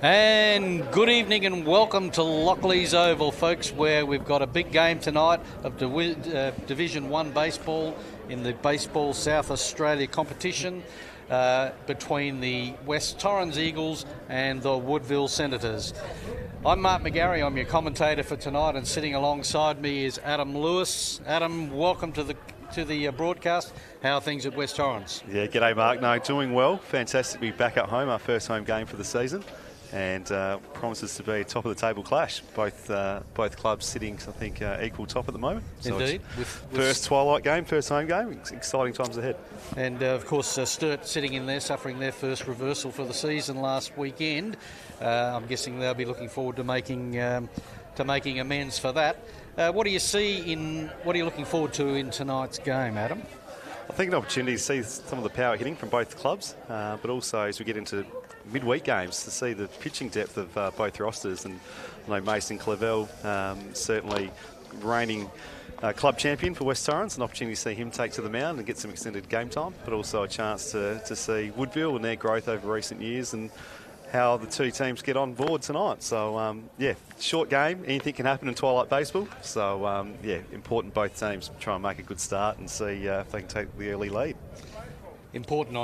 And good evening and welcome to Lockley's Oval, folks, where we've got a big game tonight of Division 1 baseball in the Baseball South Australia competition between the West Torrens Eagles and the Woodville Senators. I'm Mark McGarry, I'm your commentator for tonight, and sitting alongside me is Adam Lewis. Adam, welcome to the broadcast. How are things at West Torrens? Yeah, g'day Mark. No, doing well. Fantastic to be back at home, our first home game for the season. And promises to be a top of the table clash. Both clubs sitting, I think, equal top at the moment. So indeed. First twilight game, first home game. Exciting times ahead. And of course, Sturt sitting in there, suffering their first reversal for the season last weekend. I'm guessing they'll be looking forward to making amends for that. What do you looking forward to in tonight's game, Adam? I think an opportunity to see some of the power hitting from both clubs, but also as we get into midweek games to see the pitching depth of both rosters. And I know Mason Clavel, certainly reigning club champion for West Torrens, an opportunity to see him take to the mound and get some extended game time, but also a chance to see Woodville and their growth over recent years and how the two teams get on board tonight. So, short game. Anything can happen in twilight baseball. So, important both teams try and make a good start and see if they can take the early lead. Important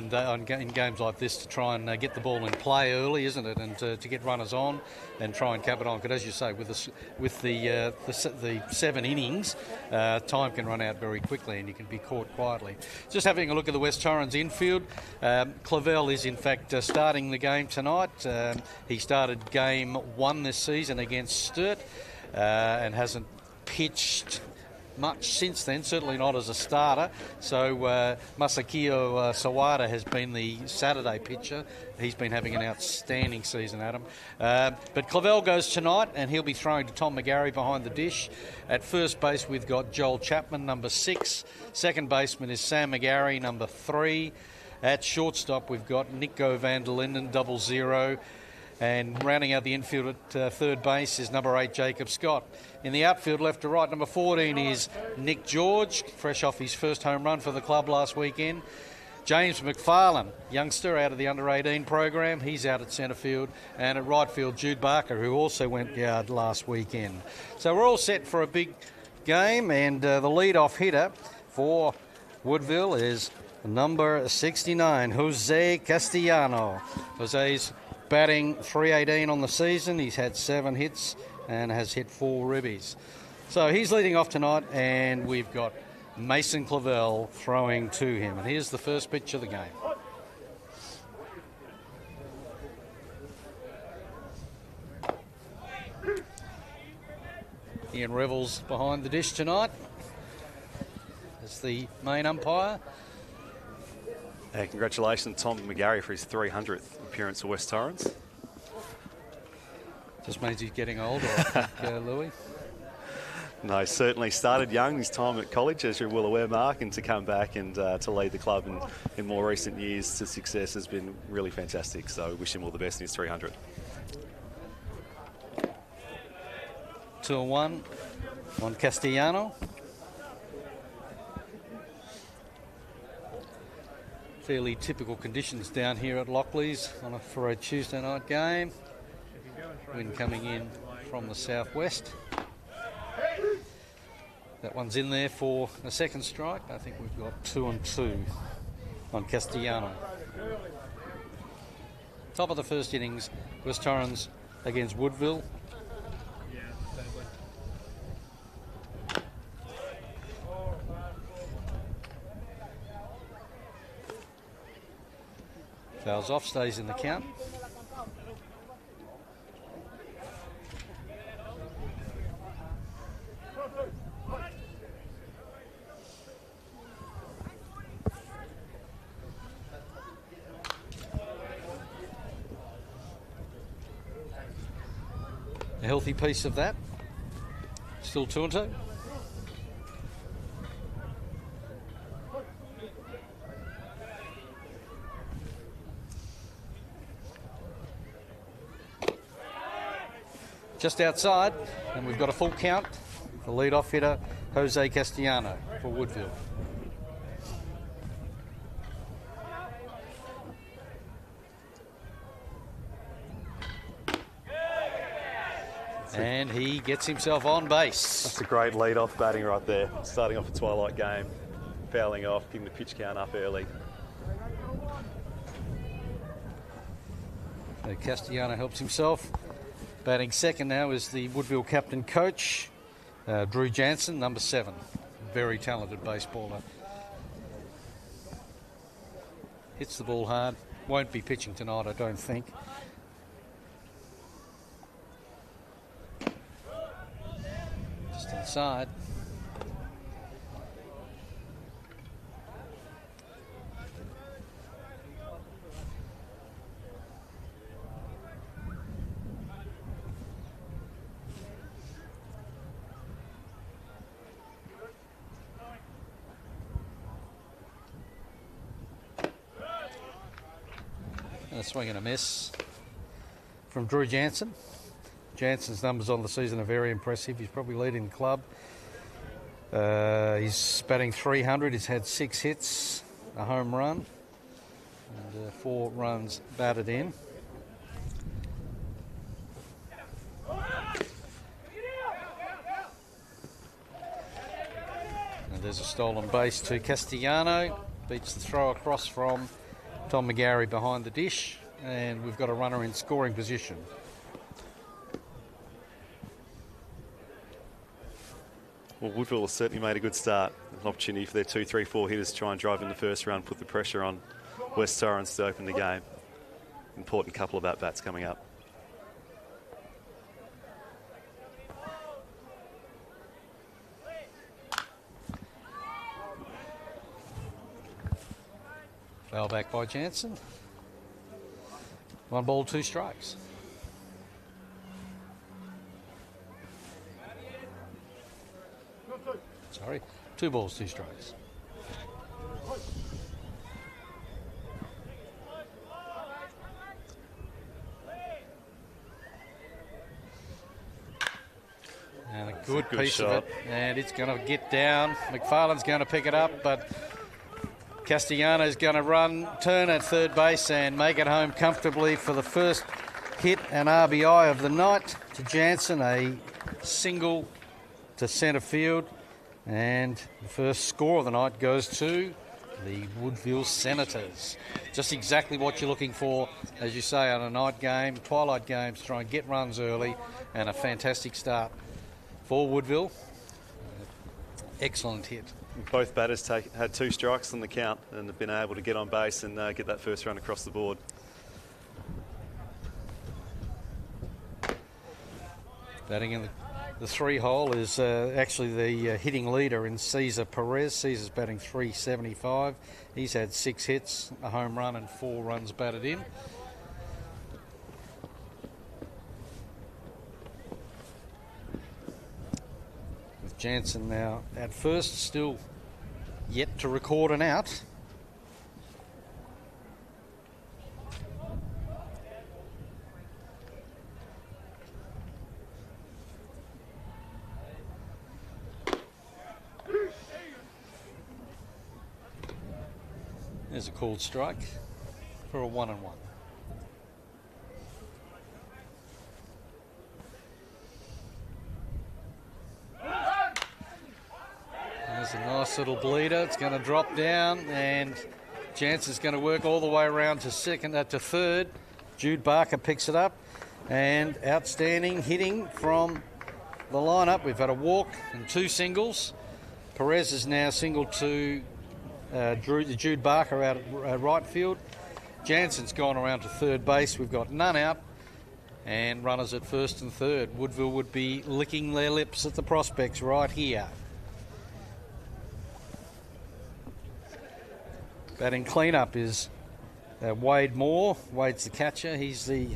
in games like this to try and get the ball in play early, isn't it? And to get runners on and try and cap it on. Because as you say, with the 7 innings, time can run out very quickly and you can be caught quietly. Just having a look at the West Torrens infield. Clavel is in fact starting the game tonight. He started game 1 this season against Sturt and hasn't pitched much since then, certainly not as a starter. So Masakio Sawada has been the Saturday pitcher. He's been having an outstanding season, Adam. But Clavel goes tonight and he'll be throwing to Tom McGarry behind the dish. At first base we've got Joel Chapman, number 6. Second baseman is Sam McGarry, number 3. At shortstop we've got Nico van der Linden, 00. And rounding out the infield at third base is number 8, Jacob Scott. In the outfield, left to right, number 14 is Nick George, fresh off his first home run for the club last weekend. James McFarlane, youngster out of the under-18 program, he's out at centre field. And at right field, Jude Barker, who also went yard last weekend. So we're all set for a big game, and the lead-off hitter for Woodville is number 69, Jose Castellano. Jose's batting .318 on the season. He's had 7 hits and has hit 4 ribbies. So he's leading off tonight, and we've got Mason Clavel throwing to him. And here's the first pitch of the game. Ian Revels behind the dish tonight as the main umpire. Congratulations to Tom McGarry for his 300th appearance for West Torrens. Just means he's getting older, I think, Louis. No, certainly started young his time at college, as you're well aware, Mark, and to come back and to lead the club in more recent years to success has been really fantastic. So wish him all the best in his 300. 2-1 on Castellano. Fairly typical conditions down here at Lockley's for a Tuesday night game. Wind coming in from the southwest. That one's in there for a second strike. I think we've got 2-2 on Castellano. Top of the first innings, West Torrens against Woodville. Fouls off, stays in the count. A healthy piece of that. Still 2-2. Just outside, and we've got a full count. The lead-off hitter, Jose Castellano for Woodville. And he gets himself on base. That's a great lead-off batting right there. Starting off a twilight game, fouling off, getting the pitch count up early. So Castellano helps himself. Batting second now is the Woodville captain coach, Drew Jansen, number 7. Very talented baseballer. Hits the ball hard. Won't be pitching tonight, I don't think. Just inside. And a swing and a miss from Drew Jansen. Jansen's numbers on the season are very impressive. He's probably leading the club. He's batting 300. He's had 6 hits, a home run, and 4 runs batted in. And there's a stolen base to Castellano. Beats the throw across from Tom McGarry behind the dish, and we've got a runner in scoring position. Well, Woodville has certainly made a good start. An opportunity for their 2, 3, 4 hitters to try and drive in the first round, put the pressure on West Torrens to open the game. Important couple of at-bats coming up. Foul back by Jansen. 1 ball, 2 strikes. Sorry, 2 balls, 2 strikes. And a good piece shot of it, and it's going to get down. McFarlane's going to pick it up, but Castellano's going to turn at third base and make it home comfortably for the first hit and RBI of the night to Jansen. A single to centre field, and the first score of the night goes to the Woodville Senators. Just exactly what you're looking for, as you say, on a night game, twilight games, try and get runs early, and a fantastic start for Woodville. Excellent hit. Both batters had 2 strikes on the count and have been able to get on base and get that first run across the board. Batting in the 3-hole is actually the hitting leader in Cesar Perez. Cesar's batting 375. He's had 6 hits, a home run and 4 runs batted in. With Jansen now at first, still yet to record an out. There's a called strike for a 1-1. There's a nice little bleeder. It's going to drop down, and Jansen's going to work all the way around to third. Jude Barker picks it up, and outstanding hitting from the lineup. We've had a walk and 2 singles. Perez is now singled to Jude Barker out at right field. Jansen's gone around to third base. We've got none out and runners at first and third. Woodville would be licking their lips at the prospects right here. Batting cleanup is Wade Moore. Wade's the catcher. He's the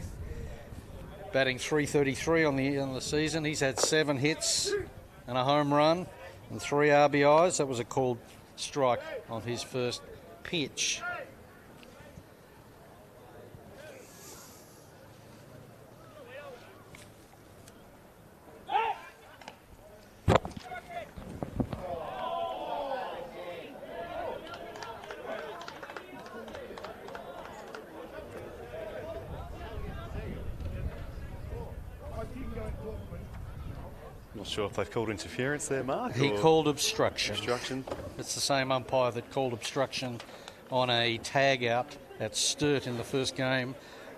batting 333 on the season. He's had 7 hits and a home run and 3 RBIs. That was a called strike on his first pitch. Not sure if they've called interference there, Mark. He called obstruction. Obstruction. It's the same umpire that called obstruction on a tag out at Sturt in the first game,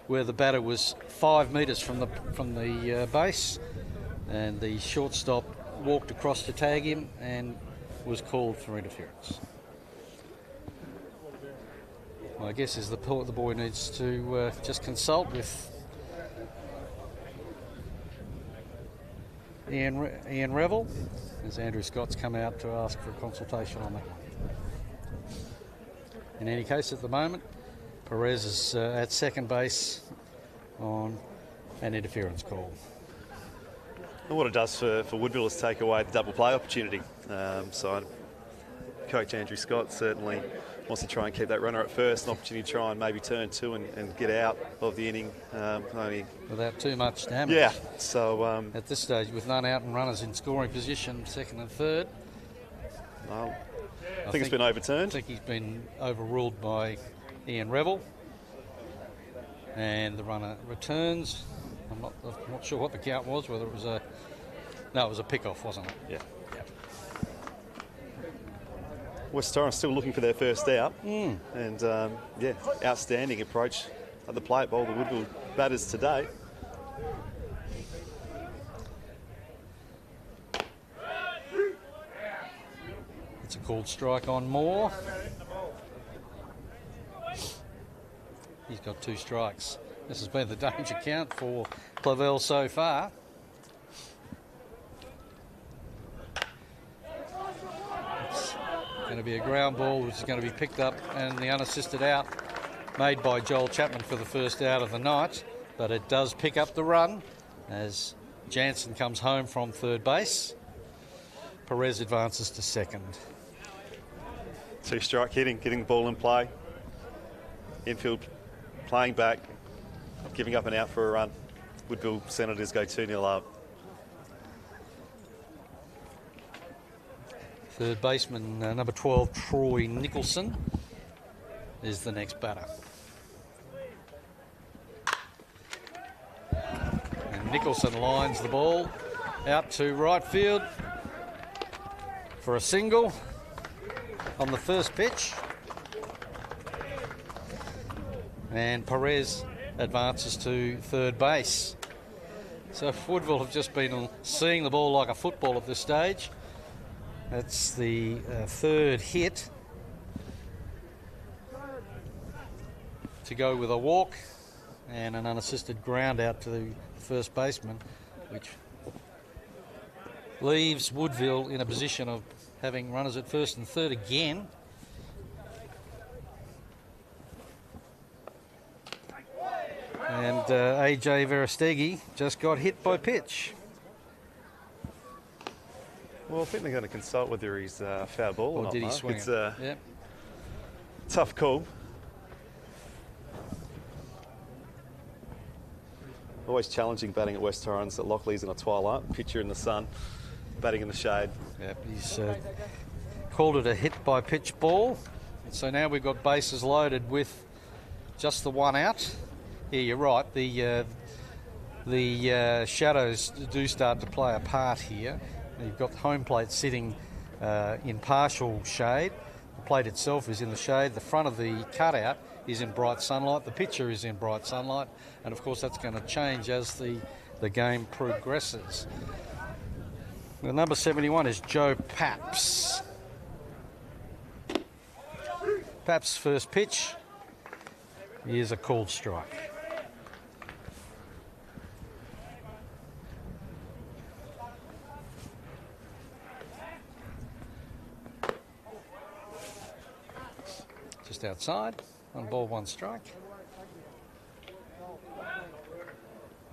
where the batter was 5 metres from the base, and the shortstop walked across to tag him and was called for interference. My guess is the boy needs to just consult with Ian Revel, as Andrew Scott's come out to ask for a consultation on that one. In any case, at the moment, Perez is at second base on an interference call. And what it does for Woodville is take away the double play opportunity. So Coach Andrew Scott certainly wants to try and keep that runner at first, an opportunity to try and maybe turn two and get out of the inning. Without too much damage. Yeah, so... at this stage, with none out and runners in scoring position, second and third. Well, I think it's been overturned. I think he's been overruled by Ian Revel. And the runner returns. I'm not sure what the count was, whether it was a... No, it was a pick-off, wasn't it? Yeah. West Torrens still looking for their first out. And, outstanding approach at the plate by the Woodville batters today. It's a called strike on Moore. He's got 2 strikes. This has been the danger count for Clavel so far. Going to be a ground ball which is going to be picked up, and the unassisted out made by Joel Chapman for the first out of the night, but it does pick up the run as Jansen comes home from third base. Perez advances to second. 2-strike hitting, getting the ball in play. Infield playing back, giving up an out for a run. Woodville Senators go 2-0 up. Third baseman, number 12, Troy Nicholson, is the next batter. And Nicholson lines the ball out to right field for a single on the first pitch. And Perez advances to third base. So Woodville have just been seeing the ball like a football at this stage. That's the third hit to go with a walk and an unassisted ground out to the first baseman, which leaves Woodville in a position of having runners at first and third again. And AJ Verestegi just got hit by pitch. Well, I think they're going to consult whether he's foul ball or not. Did he Mark. swing It's it? a tough call. Always challenging batting at West Torrens. At Lockley's in a twilight, pitcher in the sun, batting in the shade. Yep, he's called it a hit by pitch ball. So now we've got bases loaded with just the one out. Yeah, you're right. The shadows do start to play a part here. You've got the home plate sitting in partial shade. The plate itself is in the shade. The front of the cutout is in bright sunlight. The pitcher is in bright sunlight. And, of course, that's going to change as the game progresses. The number 71 is Joe Paps. Paps' first pitch is a called strike. Just outside, 1 ball, 1 strike.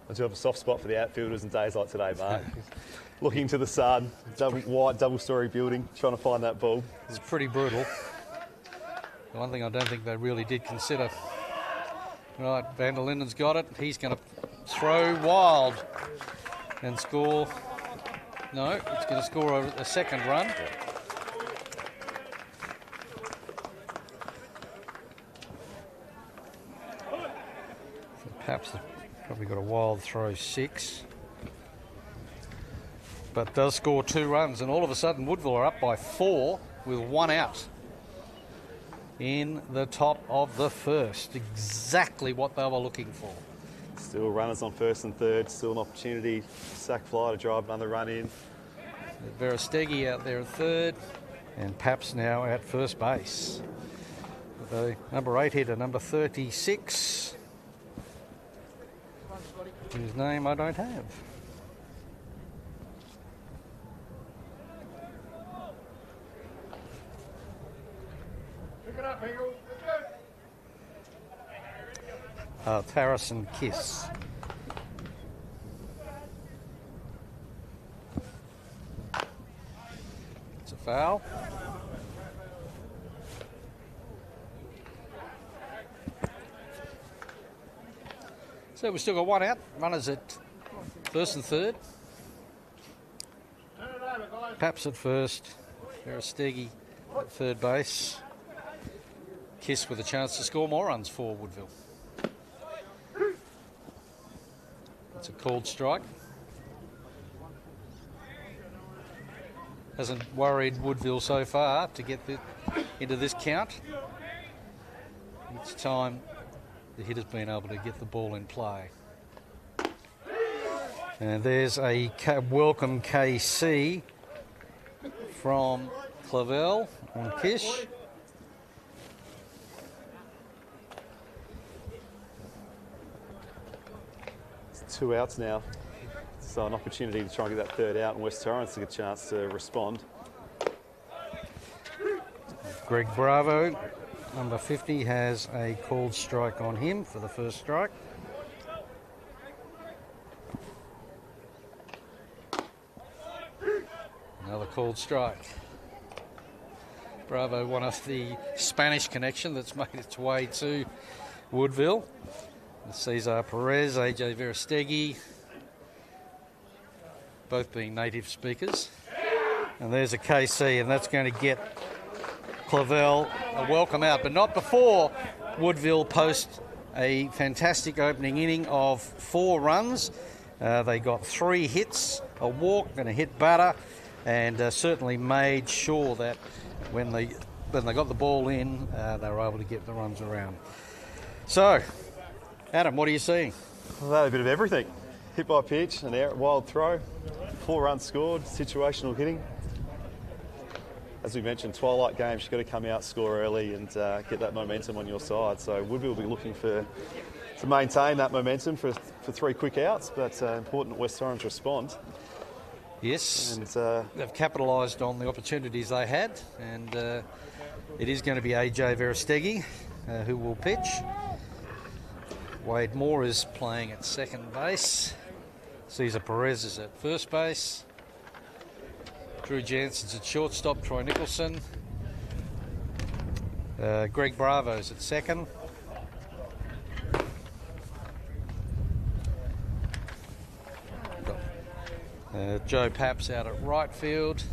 I do have a soft spot for the outfielders in days like today, Mark. Looking to the sun, white double-storey building, trying to find that ball. It's pretty brutal. The one thing I don't think they really did consider. Right, Van der Linden's got it. He's going to throw wild and score. No, he's going to score a second run. Perhaps probably got a wild throw 6. but does score 2 runs, and all of a sudden Woodville are up by 4 with 1 out in the top of the first. Exactly what they were looking for. Still runners on first and third, still an opportunity, sack fly to drive another run in. Verostegui out there at third, and Paps now at first base. The number 8 hitter, number 36, whose name I don't have. Harrison Kiss. It's a foul. So we've still got 1 out. Runners at first and third. Paps at first. Verostegui at third base. Kiss with a chance to score more runs for Woodville. It's a called strike. Hasn't worried Woodville so far to get into this count. Each time the hitter's been able to get the ball in play. And there's a welcome KC from Clavel on Kish. It's 2 outs now. So an opportunity to try and get that third out, and West Torrens to get a chance to respond. Greg Bravo, number 50, has a called strike on him for the first strike. Another called strike. Bravo, one of the Spanish connection that's made its way to Woodville. Cesar Perez, AJ Verostegui, both being native speakers. And there's a KC, and that's going to get Clavel a welcome out, but not before Woodville post a fantastic opening inning of 4 runs. They got 3 hits, a walk and a hit batter, and certainly made sure that when they got the ball in, they were able to get the runs around. So, Adam, what are you seeing? Well, a bit of everything. Hit by pitch, an out, wild throw, 4 runs scored, situational hitting. As we mentioned, twilight games, you've got to come out, score early, and get that momentum on your side. So Woodville will be looking to maintain that momentum for 3 quick outs, but important that West Torrens respond. Yes, and they've capitalised on the opportunities they had, and it is going to be AJ Verostegui who will pitch. Wade Moore is playing at second base. Cesar Perez is at first base. Drew Jansen's at shortstop. Troy Nicholson. Greg Bravo's at second. Joe Paps out at right field.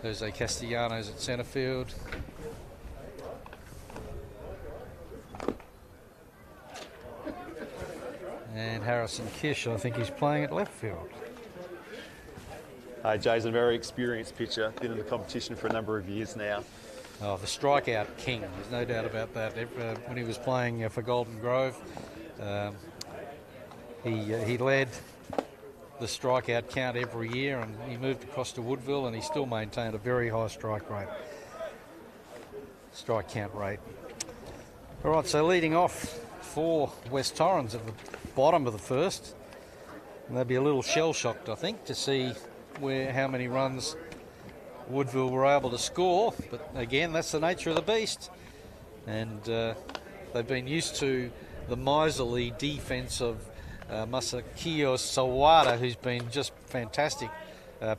Jose Castellanos at centre field. And Harrison Kish, I think he's playing at left field. Jay's a very experienced pitcher, been in the competition for a number of years now. Oh, the strikeout king, there's no doubt about that. When he was playing for Golden Grove, he led the strikeout count every year, and he moved across to Woodville, and he still maintained a very high strike count rate. All right, so leading off for West Torrens at the bottom of the first, and they'll be a little shell-shocked, I think, to see how many runs Woodville were able to score. But again, that's the nature of the beast, and they've been used to the miserly defence of Masakio Sawada, who's been just fantastic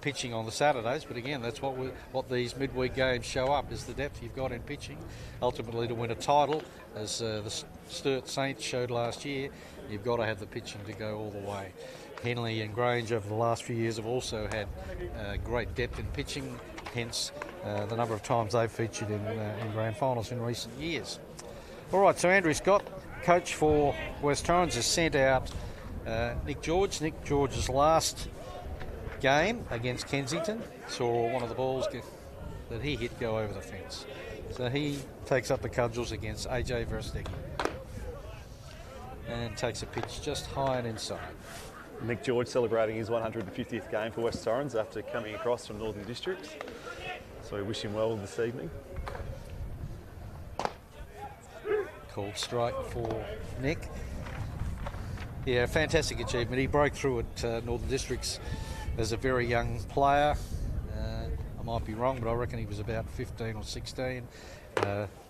pitching on the Saturdays. But again, that's what these midweek games show up, is the depth you've got in pitching. Ultimately, to win a title, as the Sturt Saints showed last year, you've got to have the pitching to go all the way. Henley and Grange over the last few years have also had great depth in pitching, hence the number of times they've featured in grand finals in recent years. All right, so Andrew Scott, coach for West Torrens has sent out Nick George. Nick George's last game against Kensington saw one of the balls that he hit go over the fence. So he takes up the cudgels against AJ Verstegen and takes a pitch just high and inside. Nick George celebrating his 150th game for West Torrens after coming across from Northern Districts. So we wish him well this evening. Called strike for Nick. Yeah, fantastic achievement. He broke through at Northern Districts as a very young player. I might be wrong, but I reckon he was about 15 or 16,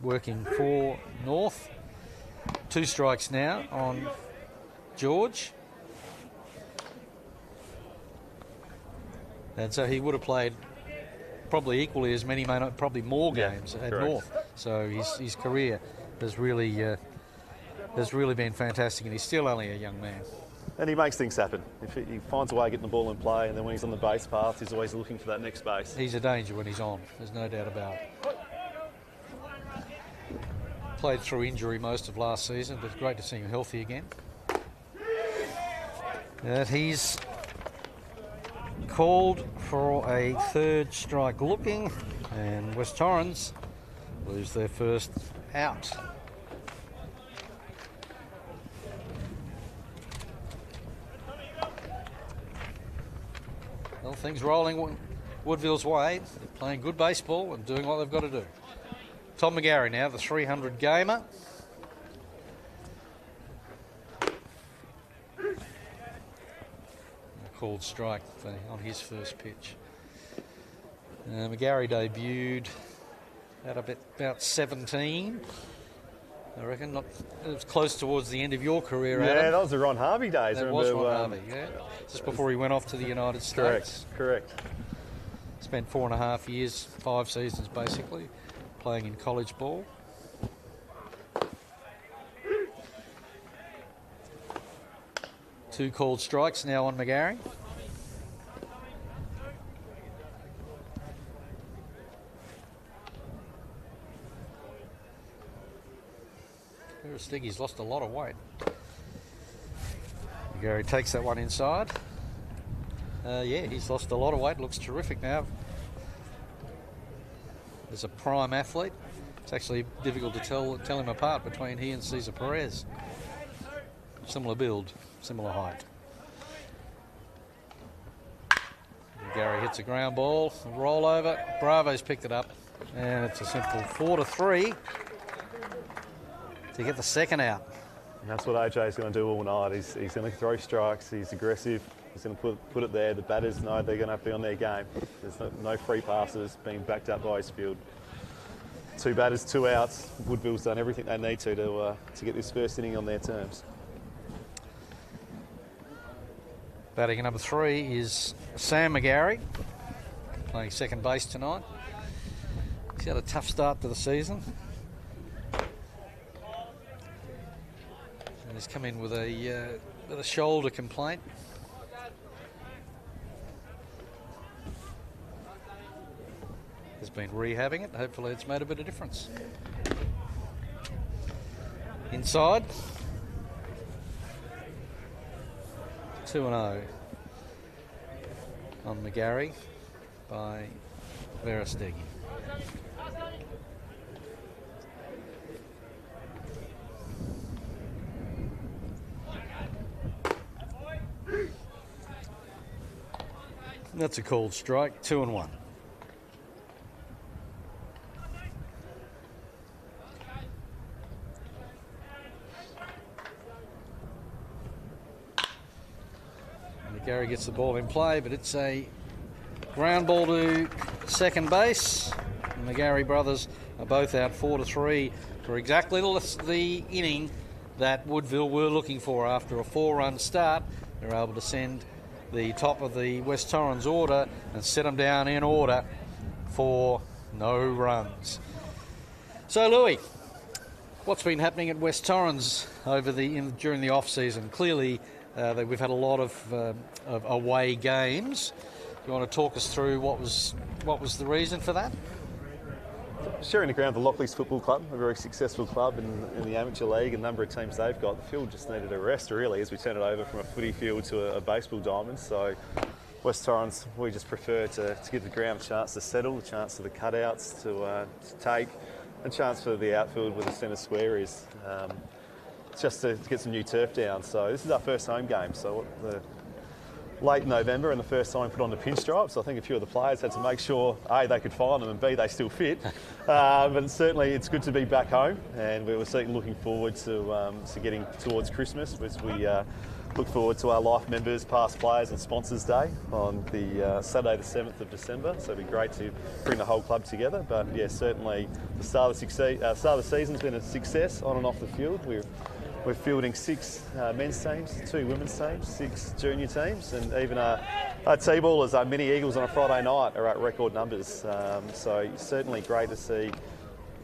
working for North. 2 strikes now on George. And so he would have played probably equally as many, probably more games at correct. North. So his career has really been fantastic, and he's still only a young man. And he makes things happen. If he finds a way of getting the ball in play, and then when he's on the base path, he's always looking for that next base. He's a danger when he's on, there's no doubt about it. Played through injury most of last season, but it's great to see him healthy again. And he's called for a 3rd strike looking, and West Torrens lose their first out. Well, things rolling Woodville's way. They're playing good baseball and doing what they've got to do. Tom McGarry now, the 300 gamer. Called strike on his first pitch. McGarry debuted at about 17. I reckon it was close towards the end of your career, Adam. Yeah, that was the Ron Harvey days. That was Ron Harvey, yeah. Just before he went off to the United States. Correct. Spent 4.5 years, 5 seasons basically, playing in college ball. Two called strikes now on McGarry. Stiggy's lost a lot of weight. McGarry takes that one inside. Yeah, he's lost a lot of weight. Looks terrific now. As a prime athlete, it's actually difficult to tell him apart between he and Cesar Perez. Similar build, similar height. McGarry hits a ground ball, roll over. Bravo's picked it up, and it's a simple 4-3. To get the second out. And that's what AJ's going to do all night. He's going to throw strikes. He's aggressive. He's going to put it there. The batters know they're going to have to be on their game. There's no free passes being backed up by his field. 2 batters, 2 outs. Woodville's done everything they need to get this first inning on their terms. Batting at number 3 is Sam McGarry, playing second base tonight. He's had a tough start to the season. He's come in with a shoulder complaint. Has been rehabbing it. Hopefully it's made a bit of difference. Inside. 2-0 on McGarry by Verstegen. That's a called strike, 2-1. McGarry gets the ball in play, but it's a ground ball to second base. The McGarry brothers are both out 4-3 for exactly the inning that Woodville were looking for after a 4-run start. They're able to send the top of the West Torrens order and set them down in order for no runs. So, Louis, what's been happening at West Torrens during the off season? Clearly, we've had a lot of away games. Do you want to talk us through what was the reason for that? sharing the ground with the Lockleys Football Club, a very successful club in the amateur league. A number of teams they've got. The field just needed a rest, really, as we turn it over from a footy field to a baseball diamond. So West Torrens, we just prefer to give the ground a chance to settle, a chance for the cutouts to take, a chance for the outfield where the centre square is, just to get some new turf down. So this is our first home game. So late November and the first time we put on the pinstripes. I think a few of the players had to make sure A, they could find them, and B, they still fit. But certainly it's good to be back home, and we were certainly looking forward to getting towards Christmas as we look forward to our life members, past players and sponsors day on the Saturday the 7th of December. So it'd be great to bring the whole club together. But yeah, certainly the start of the season's been a success on and off the field. We're fielding 6 men's teams, 2 women's teams, 6 junior teams, and even our T-ballers, our mini Eagles on a Friday night are at record numbers. So certainly great to see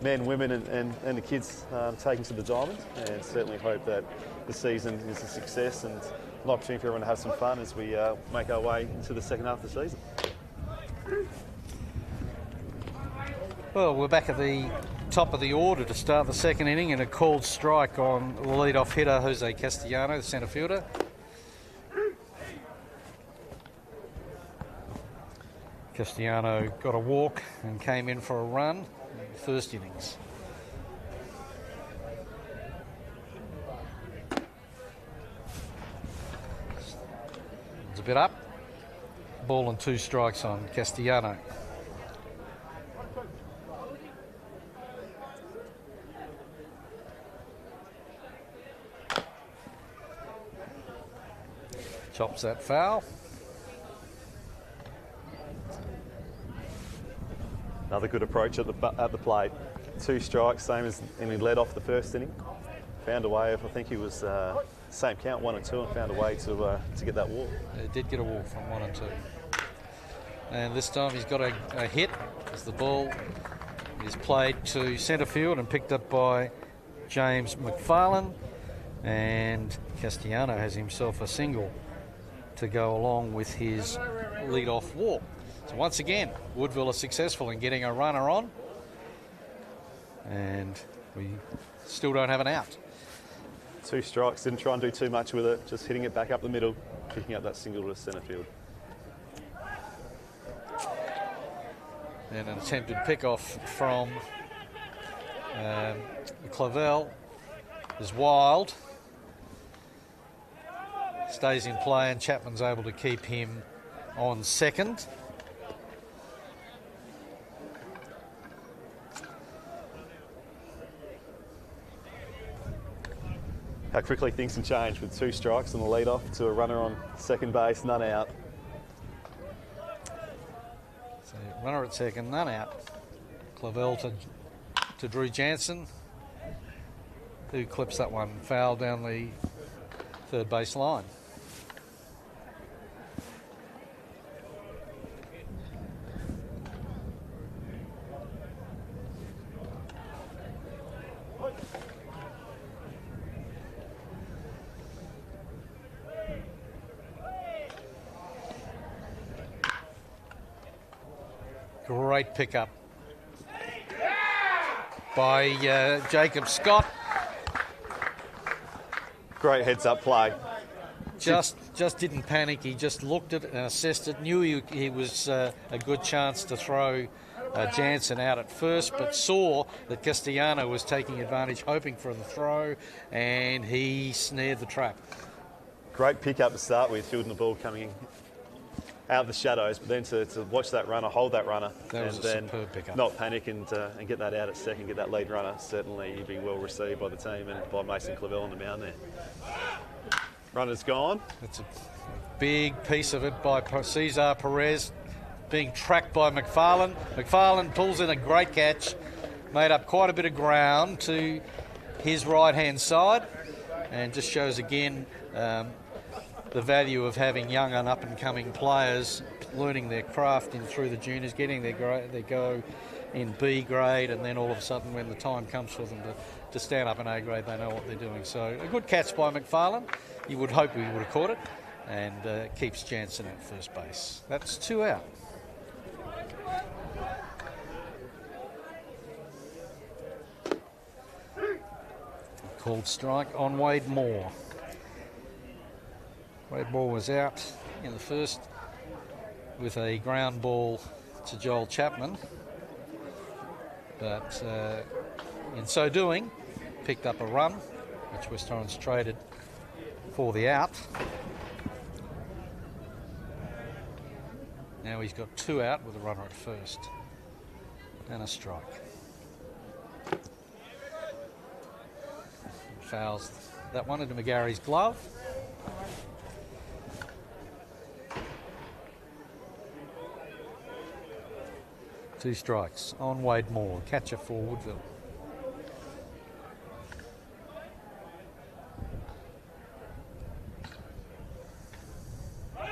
men, women and the kids taking to the diamond, and certainly hope that the season is a success and an opportunity for everyone to have some fun as we make our way into the second half of the season. Well, we're back at the top of the order to start the second inning, and a called strike on the lead-off hitter, Jose Castellano, the centre fielder. Castellano got a walk and came in for a run in the first innings. It's a bit up. Ball and 2 strikes on Castellano. Chops that foul. Another good approach at the plate. 2 strikes, same as he led off the first inning. Found a way of, I think he was same count, 1 and 2, and found a way to get that walk. He did get a walk from 1 and 2. And this time he's got a hit as the ball is played to centre field and picked up by James McFarlane. And Castellano has himself a single to go along with his lead-off walk. So once again, Woodville are successful in getting a runner on, and we still don't have an out. 2 strikes, didn't try and do too much with it, just hitting it back up the middle, picking up that single to centre field. And an attempted pick-off from Clavel is wild. Stays in play, and Chapman's able to keep him on second. How quickly things can change with 2 strikes and the lead off to a runner on second base, none out. So runner at second, none out. Clavel to Drew Jansen, who clips that one foul down the third base line. Great pickup by Jacob Scott. Great heads-up play. Just didn't panic. He just looked at it and assessed it. Knew he was a good chance to throw Jansen out at first, but saw that Castellano was taking advantage, hoping for the throw, and he snared the trap. Great pickup to start with, fielding the ball coming in out of the shadows, but then to watch that runner, hold that runner, and then not panic and get that out at second, get that lead runner. Certainly he'd be well received by the team and by Mason Clavel on the mound there. Runner's gone. It's a big piece of it by Cesar Perez, being tracked by McFarlane. McFarlane pulls in a great catch, made up quite a bit of ground to his right-hand side, and just shows again the value of having young and up-and-coming players learning their craft in through the juniors, getting their go in B grade, and then all of a sudden when the time comes for them to stand up in A grade, they know what they're doing. So a good catch by McFarlane. You would hope he would have caught it, and keeps Jansen at first base. That's 2 out. called strike on Wade Moore. Wade Moore was out in the first with a ground ball to Joel Chapman, but in so doing picked up a run, which West Torrens traded for the out. Now he's got 2 out with a runner at first and a strike. Fouls that one into McGarry's glove. Two strikes on Wade Moore, catcher for Woodville. The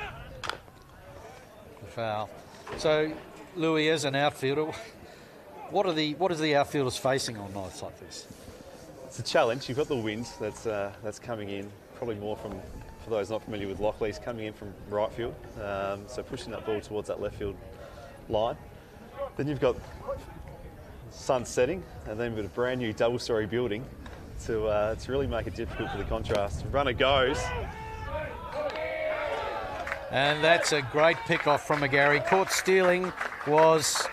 foul. So, Louis, as an outfielder, what is the outfielders facing on nights like this? It's a challenge. You've got the wind that's coming in, probably more from, for those not familiar with Lockleys, coming in from right field. So pushing that ball towards that left field line. Then you've got sun setting, and then with a brand new double-storey building to really make it difficult for the contrast. Runner goes. And that's a great pick-off from McGarry. Caught stealing was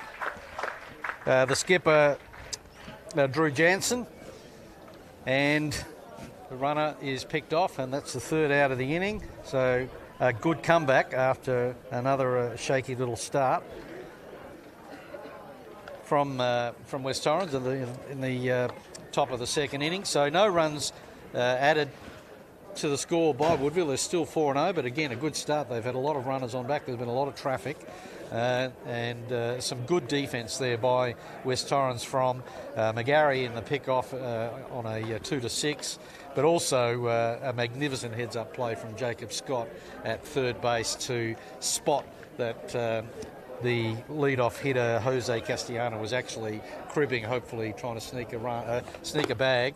the skipper, Drew Jansen. And the runner is picked off, and that's the 3rd out of the inning. So a good comeback after another shaky little start from West Torrens in the top of the 2nd inning. So no runs added to the score by Woodville. They're still 4-0, but again, a good start. They've had a lot of runners on back. There's been a lot of traffic. And some good defence there by West Torrens from McGarry in the pick-off on a 2-6, but also a magnificent heads-up play from Jacob Scott at 3rd base to spot that the lead-off hitter Jose Castellano was actually cribbing, hopefully trying to sneak a bag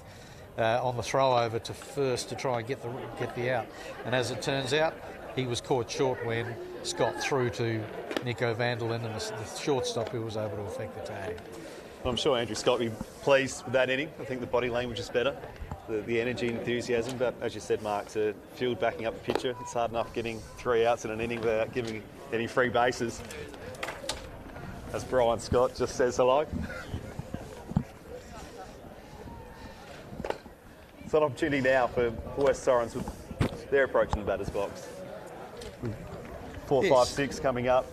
on the throw over to first to try and get the out. And as it turns out, he was caught short when Scott threw to Nico Vanderlyn, and the shortstop who was able to effect the tag. I'm sure Andrew Scott will be pleased with that inning. I think the body language is better, the energy and enthusiasm. But as you said, Mark, to field backing up the pitcher, it's hard enough getting 3 outs in an inning without giving any free bases. As Brian Scott just says hello. It's an opportunity now for West Torrens with their approach in the batter's box. 4, 5, 6 coming up,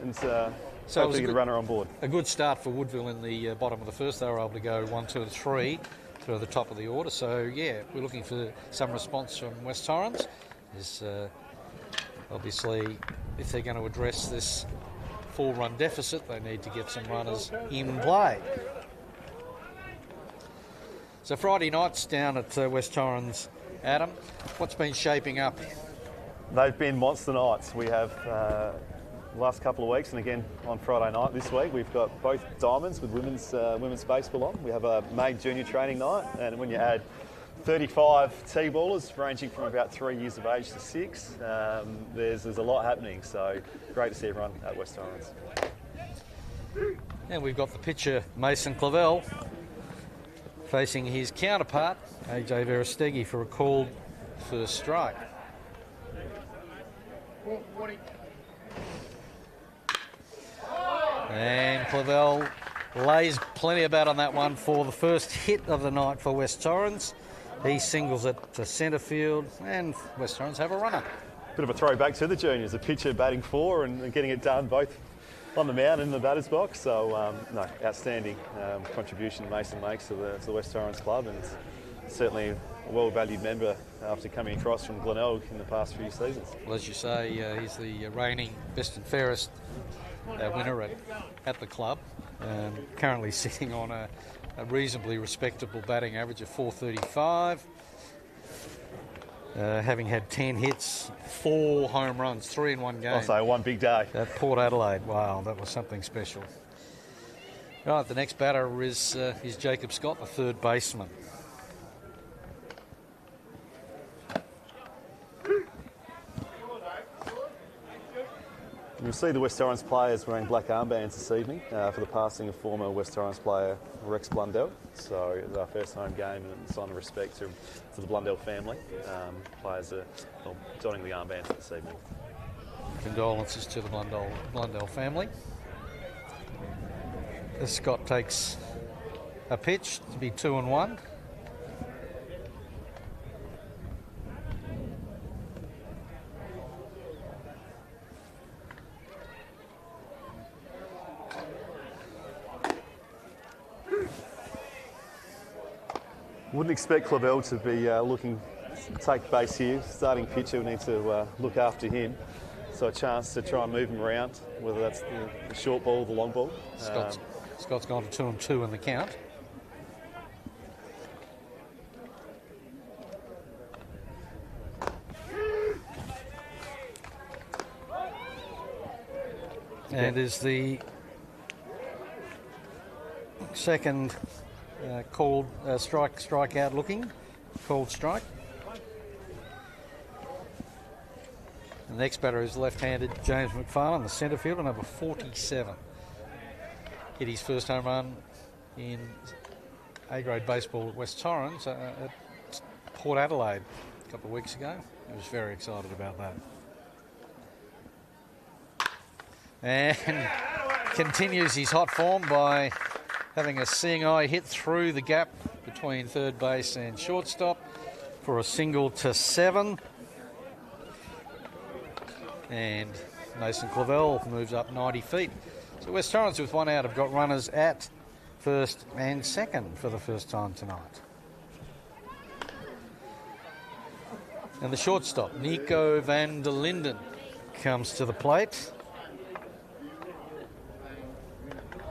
and so hopefully get a runner on board. A good start for Woodville in the bottom of the first. They were able to go 1, 2 and 3 through the top of the order. So yeah, we're looking for some response from West Torrens. Obviously, if they're going to address this 4-run deficit, they need to get some runners in play. So Friday nights down at West Torrens, Adam, what's been shaping up? They've been monster nights. We have the last couple of weeks, and again on Friday night this week, we've got both diamonds with women's baseball on. We have a May junior training night, and when you add 35 T-ballers ranging from about 3 years of age to 6, there's a lot happening. So great to see everyone at West Torrens. And we've got the pitcher Mason Clavel facing his counterpart AJ Verostegui for a called first strike. And Clavel lays plenty about on that one for the first hit of the night for West Torrens. He singles it to centre field, and West Torrens have a runner. Bit of a throwback to the juniors, a pitcher batting 4 and getting it done both on the mound and in the batter's box. So, no, outstanding contribution Mason makes to the West Torrens club, and it's certainly a well-valued member after coming across from Glenelg in the past few seasons. Well, as you say, he's the reigning best and fairest winner at the club, currently sitting on a reasonably respectable batting average of .435, having had 10 hits, 4 home runs, 3 in one game. I'll say one big day. At Port Adelaide, wow, that was something special. Right, the next batter is Jacob Scott, the 3rd baseman. You'll see the West Torrens players wearing black armbands this evening for the passing of former West Torrens player Rex Blundell. So it's our first home game, and sign of respect to the Blundell family. Players are donning the armbands this evening. Condolences to the Blundell family. As Scott takes a pitch to be 2-1. Wouldn't expect Clavel to be looking to take base here. Starting pitcher, we need to look after him. So a chance to try and move him around, whether that's the short ball or the long ball. Scott's gone to 2-2 in the count. And is the second called strikeout looking, called strike. The next batter is left-handed James McFarlane, the centre fielder, number 47. Hit his first home run in A-grade baseball at West Torrens at Port Adelaide a couple of weeks ago. He was very excited about that. And continues his hot form by having a seeing eye hit through the gap between third base and shortstop for a single to 7. And Mason Clavel moves up 90 feet. So West Torrens, with one out, have got runners at first and second for the first time tonight. And the shortstop, Nico van der Linden, comes to the plate.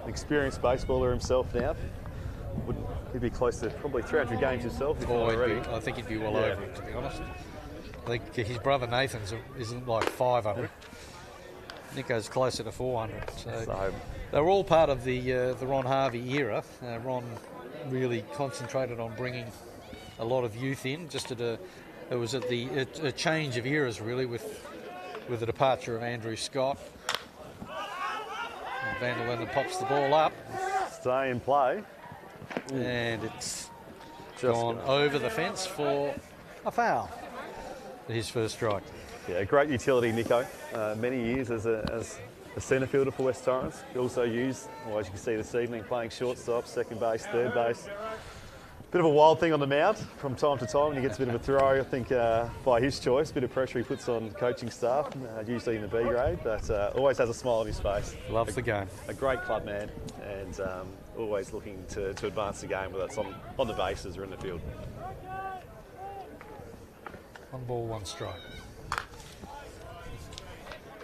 Experienced baseballer himself now. He'd be close to probably 300 games himself. I think he'd be well over it, to be honest. I think his brother Nathan's isn't like 500. Nico's closer to 400. So they were all part of the Ron Harvey era. Ron really concentrated on bringing a lot of youth in. It was at a change of eras really with the departure of Andrew Scott. And Van der Linden pops the ball up. Stay in play. And it's gone over the fence for a foul. His first strike. Yeah, great utility, Nico. Many years as a centre fielder for West Torrens. He also used, well, as you can see this evening, playing shortstop, second base, third base. Bit of a wild thing on the mound from time to time when he gets a bit of a throw, I think, by his choice. Bit of pressure he puts on coaching staff, usually in the B grade, but always has a smile on his face. Loves the game. A great club man, and always looking to advance the game, whether that's on the bases or in the field. 1 ball, 1 strike.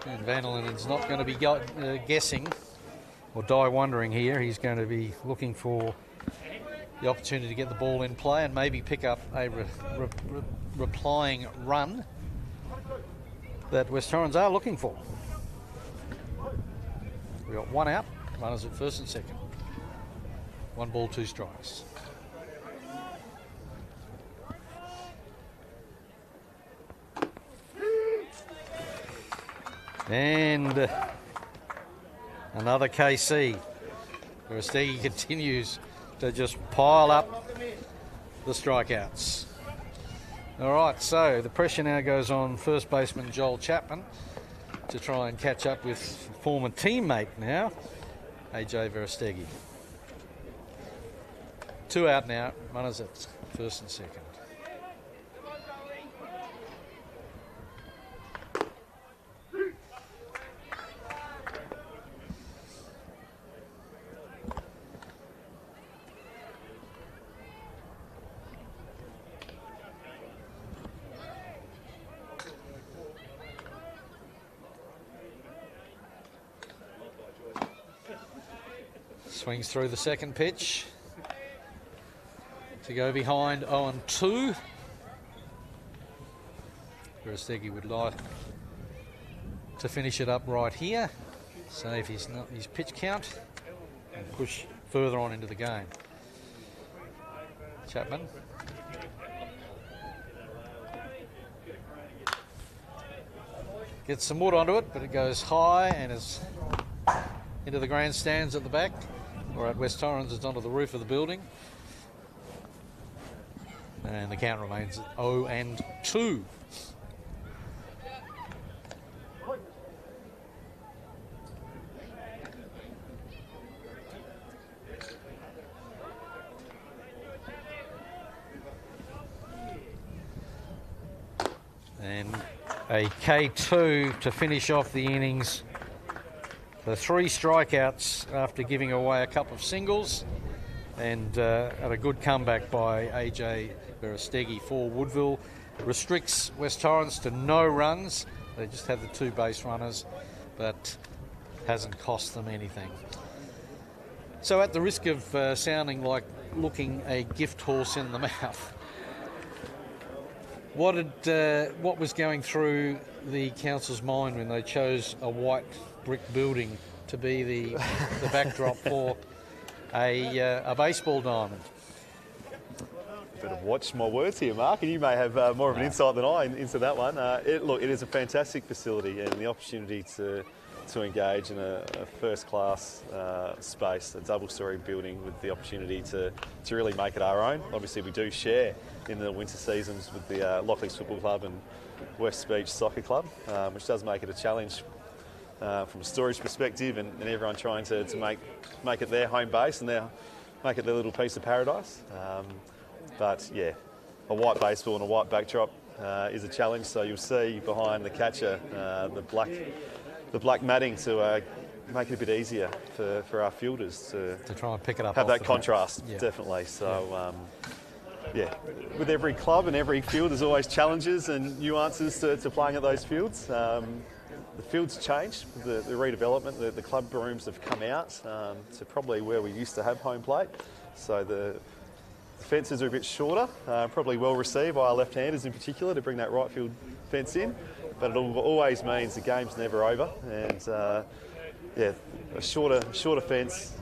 And Van der Linden's not going to be guessing or die wondering here. He's going to be looking for the opportunity to get the ball in play and maybe pick up a replying run that West Torrens are looking for. We've got 1 out, runners at first and second. 1 ball, 2 strikes. And another KC. Versteegi continues to just pile up the strikeouts. All right, so the pressure now goes on first baseman Joel Chapman to try and catch up with former teammate now, AJ Versteegi. 2 out now, runners at first and second. Swings through the second pitch to go behind 0-2. Versteegi would like to finish it up right here, save his pitch count, and push further on into the game. Chapman. gets some wood onto it, but it goes high and is into the grandstands at the back, or at West Torrens, it's onto the roof of the building. And the count remains at 0-2. And a K2 to finish off the innings. The 3 strikeouts after giving away a couple of singles, and a good comeback by AJ Verestegi for Woodville. Restricts West Torrens to no runs. They just have the 2 base runners, but hasn't cost them anything. So at the risk of sounding like looking a gift horse in the mouth, what was going through the council's mind when they chose a white brick building to be the backdrop for a baseball diamond? Better watch my words here, Mark, and you may have more of an insight than I into that one. Look, it is a fantastic facility, and the opportunity to engage in a first-class space, a double-storey building with the opportunity to really make it our own. Obviously, we do share in the winter seasons with the Lockleys Football Club and West Beach Soccer Club, which does make it a challenge from a storage perspective, and everyone trying to make it their home base and make it their little piece of paradise. But yeah, a white baseball and a white backdrop is a challenge. So you'll see behind the catcher the black matting to make it a bit easier for our fielders to try and pick it up. Have that contrast, definitely. So yeah, with every club and every field, there's always challenges and nuances to playing at those fields. The field's changed with the redevelopment. The club rooms have come out to probably where we used to have home plate. So the fences are a bit shorter, probably well received by our left-handers in particular to bring that right field fence in. But it always means the game's never over. And yeah, a shorter fence.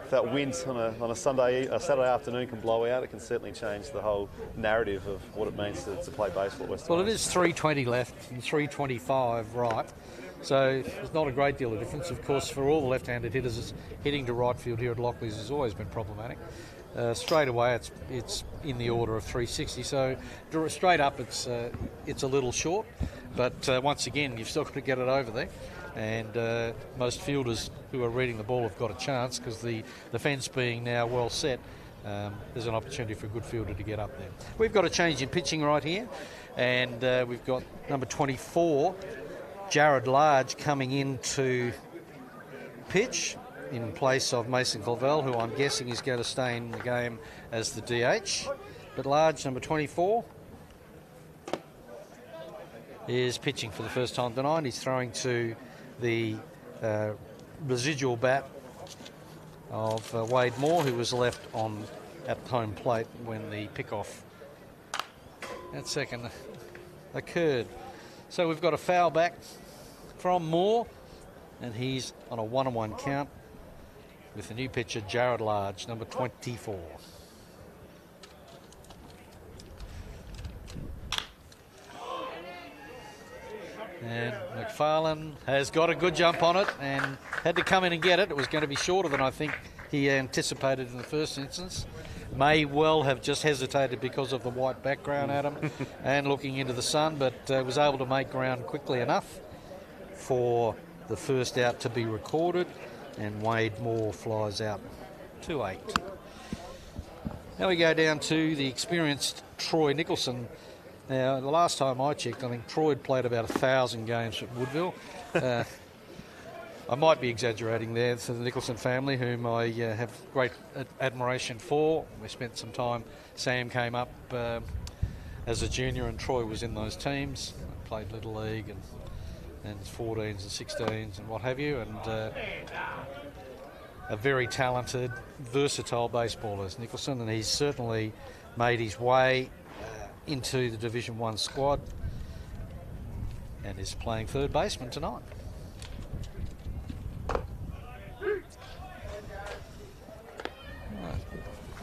If that wind on a Saturday afternoon can blow out, it can certainly change the whole narrative of what it means to play baseball at West Well, Torrens. it is 320 left and 325 right, so there's not a great deal of difference. Of course, for all the left-handed hitters, hitting to right field here at Lockleys has always been problematic. Straight away, it's in the order of 360. So straight up, it's a little short, but once again, you've still got to get it over there. And most fielders who are reading the ball have got a chance because the fence being now well set, there's an opportunity for a good fielder to get up there. We've got a change in pitching right here, and we've got number 24, Jared Large, coming in to pitch in place of Mason Clavell, who I'm guessing is going to stay in the game as the DH. But Large, number 24, is pitching for the first time tonight. He's throwing to the residual bat of Wade Moore, who was left at home plate when the pickoff at second occurred. So we've got a foul back from Moore, and he's on a 1-1 count with the new pitcher, Jared Large, number 24. And McFarlane has got a good jump on it and had to come in and get it. It was going to be shorter than I think he anticipated in the first instance. May well have just hesitated because of the white background, Adam, and looking into the sun, but was able to make ground quickly enough for the first out to be recorded, and Wade Moore flies out 2-8. Now we go down to the experienced Troy Nicholson. Now, the last time I checked, I think Troy had played about 1,000 games at Woodville. I might be exaggerating there for the Nicholson family, whom I have great admiration for. We spent some time. Sam came up as a junior, and Troy was in those teams. I played Little League and 14s and 16s and what have you. And a very talented, versatile baseballer is Nicholson, and he's certainly made his way into the Division 1 squad and is playing third baseman tonight.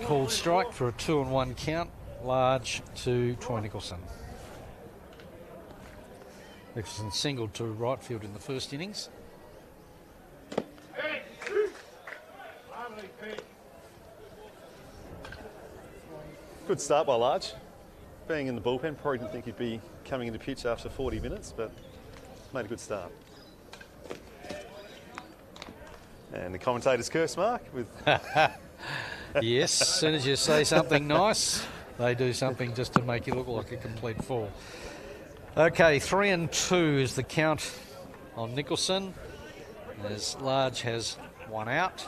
Called strike for a 2-1 count, Large to Troy Nicholson. Nicholson singled to right field in the first innings. Good start by Large. Being in the bullpen, probably didn't think he'd be coming into pitch after 40 minutes, but made a good start. And the commentator's curse mark with... Yes, as soon as you say something nice, they do something just to make you look like a complete fool. Okay, 3-2 is the count on Nicholson, as Large has one out.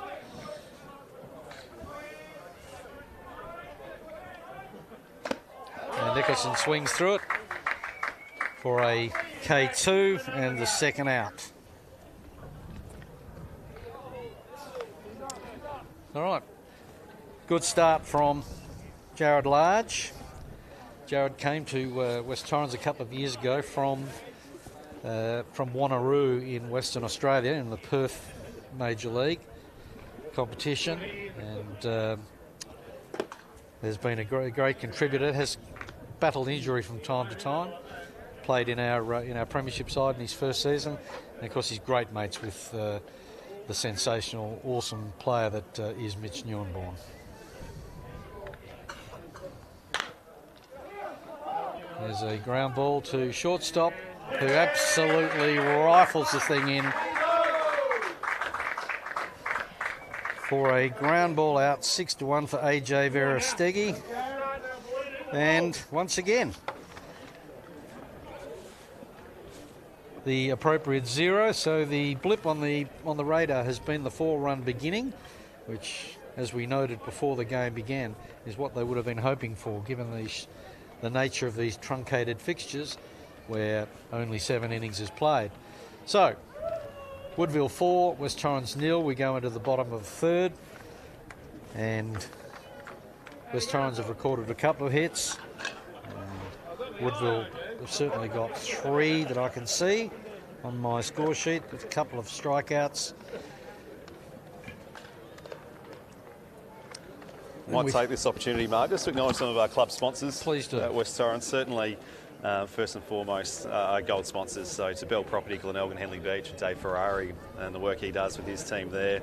And Nicholson swings through it for a K2 and the second out. All right, good start from Jared Large. Jared came to West Torrens a couple of years ago from Wanneroo in Western Australia in the Perth Major League competition, and has been a great contributor. Has battled injury from time to time. Played in our premiership side in his first season, and of course he's great mates with the sensational, awesome player that is Mitch Neuenborn. There's a ground ball to shortstop, who absolutely rifles the thing in for a ground ball out. 6-1 for AJ Verastegui. And once again, the appropriate 0. So the blip on the radar has been the 4-run beginning, which, as we noted before the game began, is what they would have been hoping for, given the nature of these truncated fixtures where only 7 innings is played. So, Woodville 4, West Torrens 0. We go into the bottom of the third, and West Torrens have recorded a couple of hits. Woodville have certainly got 3 that I can see on my score sheet, with a couple of strikeouts. Might take this opportunity, Mark, just to acknowledge some of our club sponsors. Please do. West Torrens, certainly, first and foremost, our gold sponsors. So to Bell Property, Glenelg, Henley Beach, Dave Ferrari, and the work he does with his team there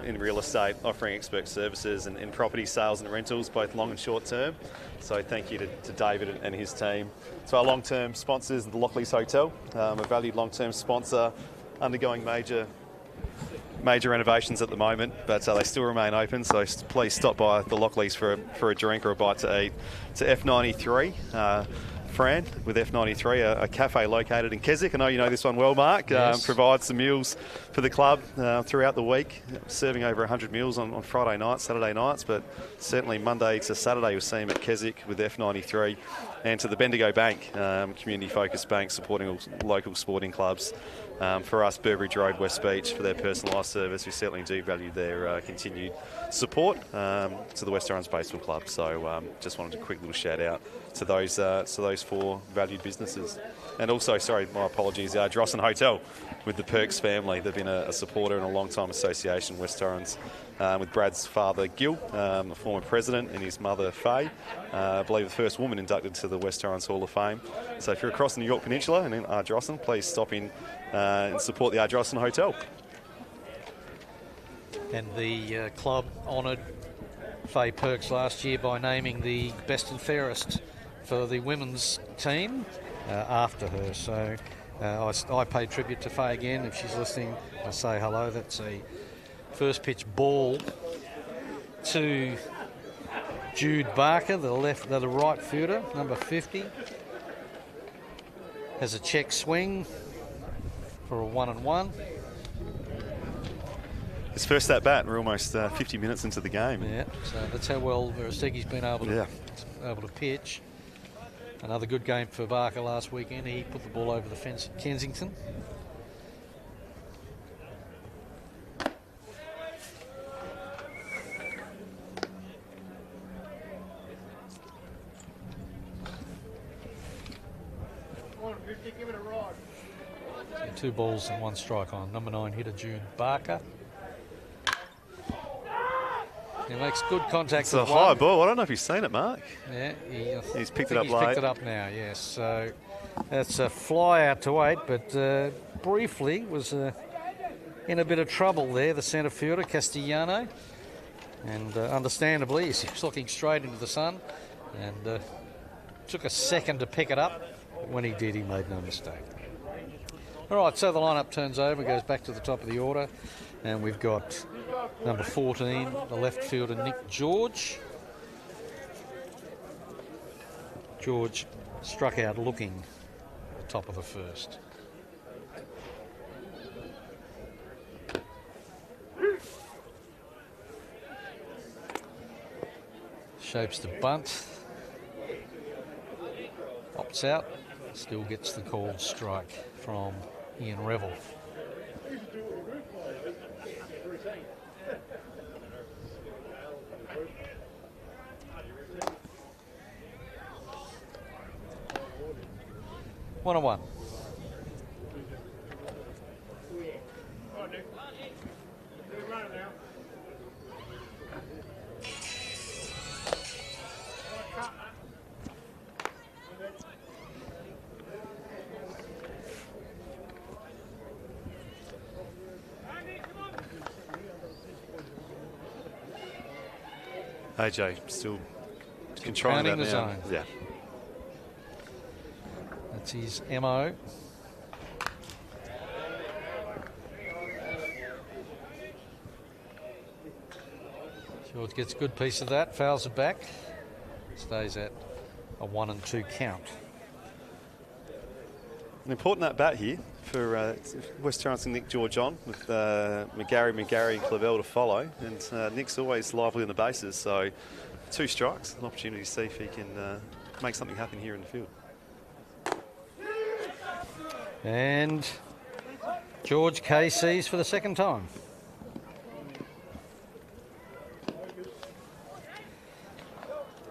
in real estate, offering expert services and in property sales and rentals, both long and short term. So thank you to David and his team. To our long-term sponsors, the Lockleys Hotel, a valued long-term sponsor, undergoing major renovations at the moment, but they still remain open, so please stop by the Lockleys for a drink or a bite to eat. To F93, Fran with F93, a cafe located in Keswick. I know you know this one well, Mark. Yes. Provides some meals for the club throughout the week, serving over 100 meals on Friday nights, Saturday nights, but certainly Monday to Saturday you'll see him at Keswick with F93. And to the Bendigo Bank, community-focused bank supporting all local sporting clubs. For us, Burbridge Road, West Beach, for their personalised service, we certainly do value their continued support to the West Torrens Baseball Club. So just wanted a quick little shout out to those 4 valued businesses. And also, sorry, my apologies, Drossen Hotel with the Perks family. They've been a supporter and a long-time association, West Torrens, with Brad's father, Gil, the former president, and his mother, Faye. I believe the first woman inducted to the West Torrens Hall of Fame. So if you're across the New York Peninsula and in Ardrossan, please stop in and support the Ardrossan Hotel. And the club honoured Faye Perks last year by naming the best and fairest for the women's team after her. So I pay tribute to Faye again. If she's listening, I say hello. That's a first pitch ball to Jude Barker, the right fielder, number 50. Has a check swing for a 1-1. His first at bat, we're almost 50 minutes into the game. Yeah, so that's how well Verastegi's been able to pitch. Another good game for Barker last weekend. He put the ball over the fence at Kensington. So 2 balls and 1 strike on number 9 hitter Jude Barker. He makes good contact. It's a high ball. I don't know if he's seen it, Mark. Yeah, he's picked it up he's late. Picked it up now, yes. So that's a fly out to 8, but briefly was in a bit of trouble there, the centre fielder, Castellano. And understandably, he's looking straight into the sun. And took a second to pick it up. But when he did, he made no mistake. All right, so the lineup turns over, goes back to the top of the order. And we've got number 14, the left fielder, Nick George. George struck out looking at the top of the first. Shapes the bunt. Opts out. Still gets the called strike from Ian Revel. One on one. AJ still controlling that the now. zone. Yeah. That's his MO. George gets a good piece of that, fouls it back, stays at a 1 and 2 count. An important at bat here for West Torrens and Nick George on with McGarry and Clavel to follow. And Nick's always lively on the bases, so 2 strikes, an opportunity to see if he can make something happen here in the field. And George KC's for the second time.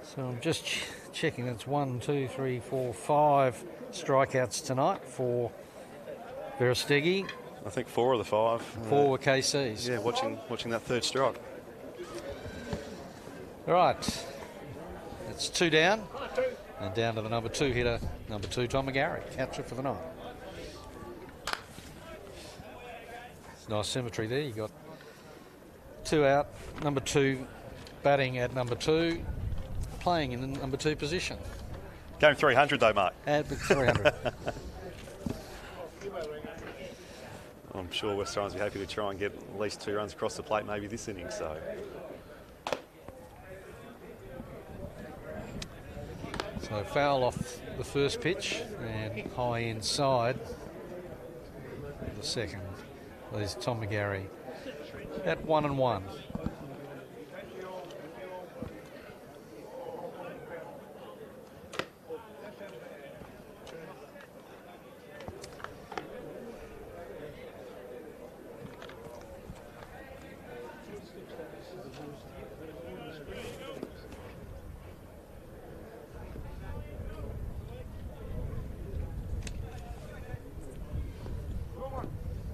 So I'm just checking. It's 1, 2, 3, 4, 5 strikeouts tonight for Verostegui. I think 4 of the 5. 4 were KC's. Yeah, watching that third strike. All right. It's 2 down. And down to the number 2 hitter, number 2, Tom McGarry, catcher for the night. Nice symmetry there. You got 2 out, number 2 batting at number 2, playing in the number 2 position. Going 300 though, Mark. At 300. I'm sure West Torrens will be happy to try and get at least 2 runs across the plate maybe this inning. So foul off the first pitch and high inside the second. There's Tom McGarry at 1 and 1.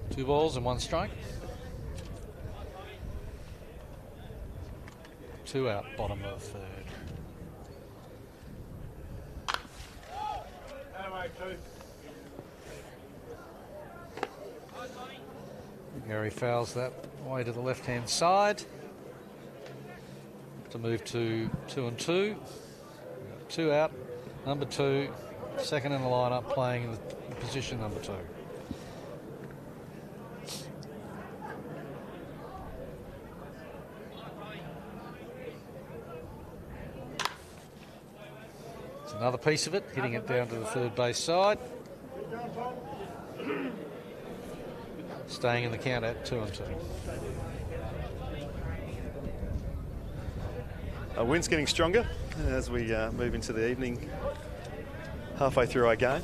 Two balls and 1 strike. 2 out, bottom of the third. Gary fouls that way to the left-hand side to move to 2 and 2. 2 out, number 2, second in the lineup, playing in the position number 2. Another piece of it, hitting it down to the third base side. Staying in the count at 2 and 2. Wind's getting stronger as we move into the evening, halfway through our game.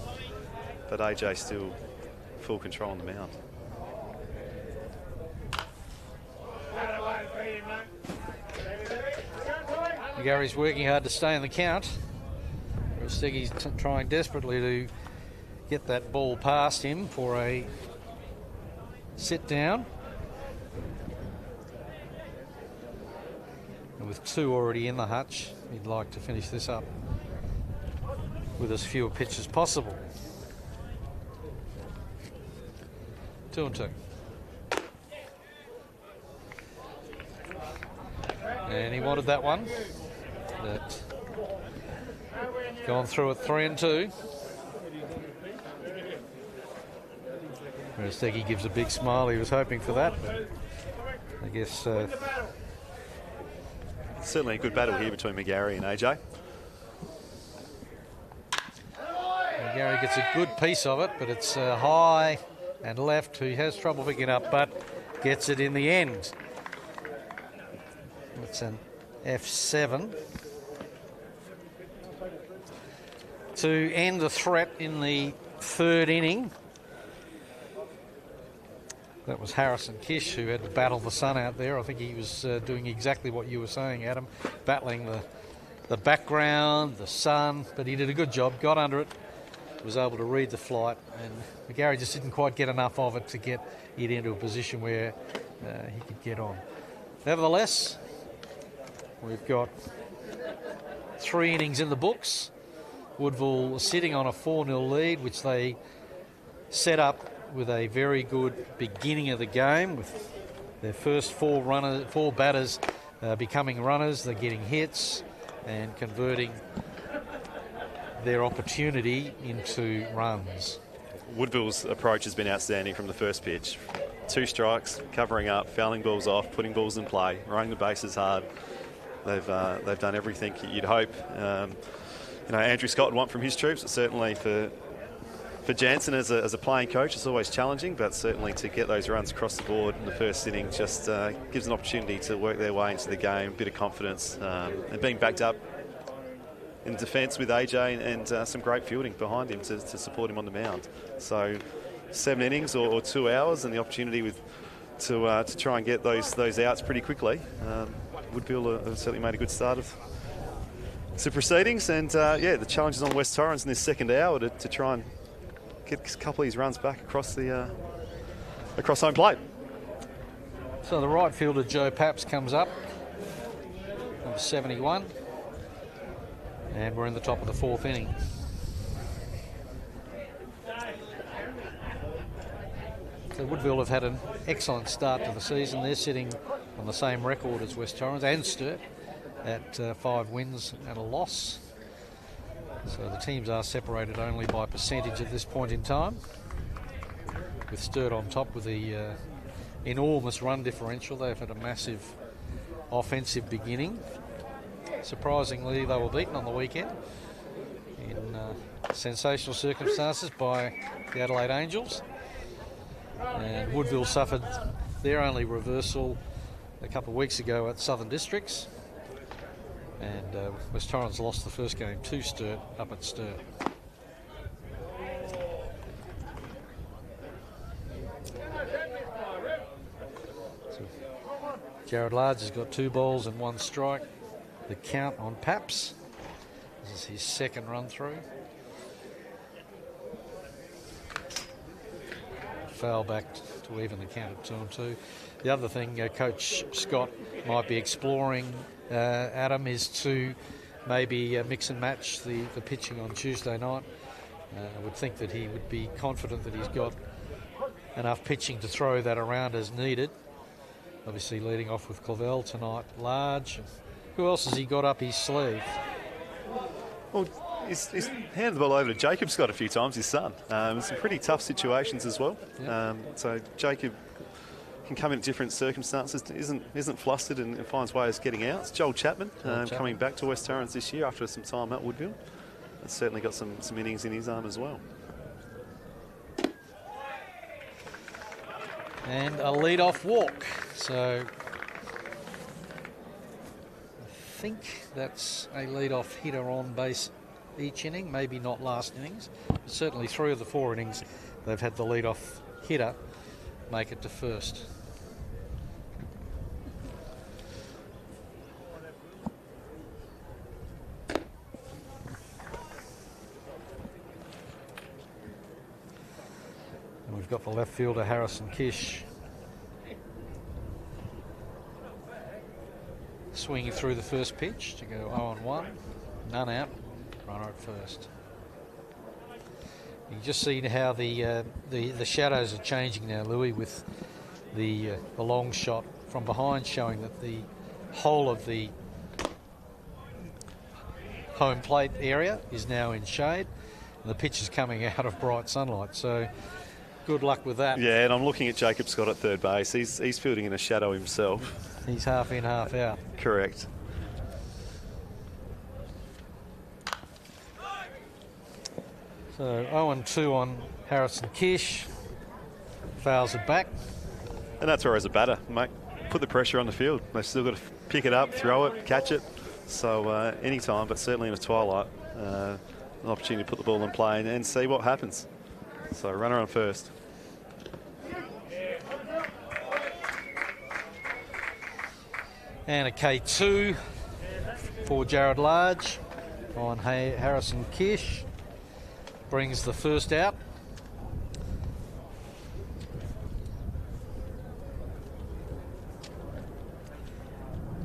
But AJ still full control on the mound. Gary's working hard to stay in the count. Steggy's trying desperately to get that ball past him for a sit down. with 2 already in the hutch, he'd like to finish this up with as few pitches as possible. 2-2. And he wanted that one. But gone through at 3-2. Whereas Steggy gives a big smile. He was hoping for that, but I guess... Certainly a good battle here between McGarry and AJ. McGarry gets a good piece of it, but it's high and left. He has trouble picking up, but gets it in the end. It's an F7. To end the threat in the 3rd inning. That was Harrison Kish who had to battle the sun out there. I think he was doing exactly what you were saying, Adam, battling the background, the sun, but he did a good job, got under it, was able to read the flight, and McGarry just didn't quite get enough of it to get it into a position where he could get on. Nevertheless, we've got 3 innings in the books. Woodville sitting on a 4-0 lead, which they set up with a very good beginning of the game, with their first 4 batters becoming runners. They're getting hits and converting their opportunity into runs. Woodville's approach has been outstanding from the first pitch. 2 strikes, covering up, fouling balls off, putting balls in play, running the bases hard. They've done everything you'd hope. Andrew Scott would want from his troops. Certainly for Jansen as a playing coach, it's always challenging, but certainly to get those runs across the board in the first inning just gives an opportunity to work their way into the game, a bit of confidence, and being backed up in defence with AJ and some great fielding behind him to support him on the mound. So 7 innings or 2 hours, and the opportunity to try and get those outs pretty quickly. Woodville have certainly made a good start of the proceedings, and the challenge is on West Torrens in this 2nd hour to try and get a couple of these runs back across home plate. So the right fielder Joe Paps comes up, number 71, and we're in the top of the 4th inning. So Woodville have had an excellent start to the season. They're sitting on the same record as West Torrens and Sturt at 5 wins and a loss. So the teams are separated only by percentage at this point in time, with Sturt on top with the enormous run differential. They've had a massive offensive beginning. Surprisingly, they were beaten on the weekend in sensational circumstances by the Adelaide Angels. And Woodville suffered their only reversal a couple of weeks ago at Southern Districts. And West Torrens lost the first game to Sturt up at Sturt. So Jared Large has got 2 balls and 1 strike. The count on Paps. This is his 2nd run through. Foul back to even the count at 2-2. The other thing Coach Scott might be exploring, Adam, is to maybe mix and match the pitching on Tuesday night. I would think that he would be confident that he's got enough pitching to throw that around as needed. Obviously leading off with Clavell tonight, Large. Who else has he got up his sleeve? Well, he's handed the ball over to Jacob Scott a few times, his son. Some pretty tough situations as well. Yep. So Jacob can come in different circumstances, isn't flustered and finds ways of getting out. It's Joel Chapman, coming back to West Torrens this year after some time at Woodville. That's certainly got some innings in his arm as well. And a lead-off walk. So I think that's a lead-off hitter on base each inning, maybe not last innings. But certainly 3 of the 4 innings they've had the lead-off hitter make it to first. And we've got the left fielder Harrison Kish swinging through the first pitch to go 0-1. None out. Runner at first. You can just see how the shadows are changing now, Louis, with the long shot from behind showing that the whole of the home plate area is now in shade and the pitch is coming out of bright sunlight. So good luck with that. Yeah, and I'm looking at Jacob Scott at third base. He's fielding in a shadow himself. He's half in, half out. Correct. So 0-2 on Harrison Kish. Fouls it back. And that's where, as a batter, mate, put the pressure on the field. They've still got to pick it up, throw it, catch it. So any time, but certainly in a twilight, an opportunity to put the ball in play and see what happens. So runner on first. And a K2 for Jared Large on Harrison Kish. Brings the first out.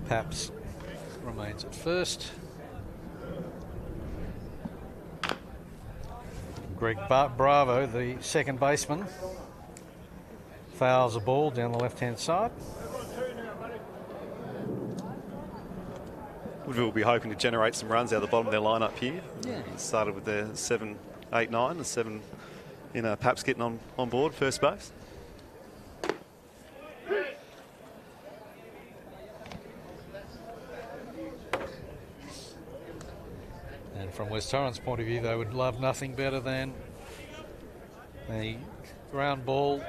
Paps remains at first. Greg Bravo, the second baseman, fouls a ball down the left-hand side. Woodville will be hoping to generate some runs out of the bottom of their lineup here. Yeah. Started with their 7, 8, 9. The 7 in Paps getting on board first base. And from West Torrens' point of view, they would love nothing better than a ground ball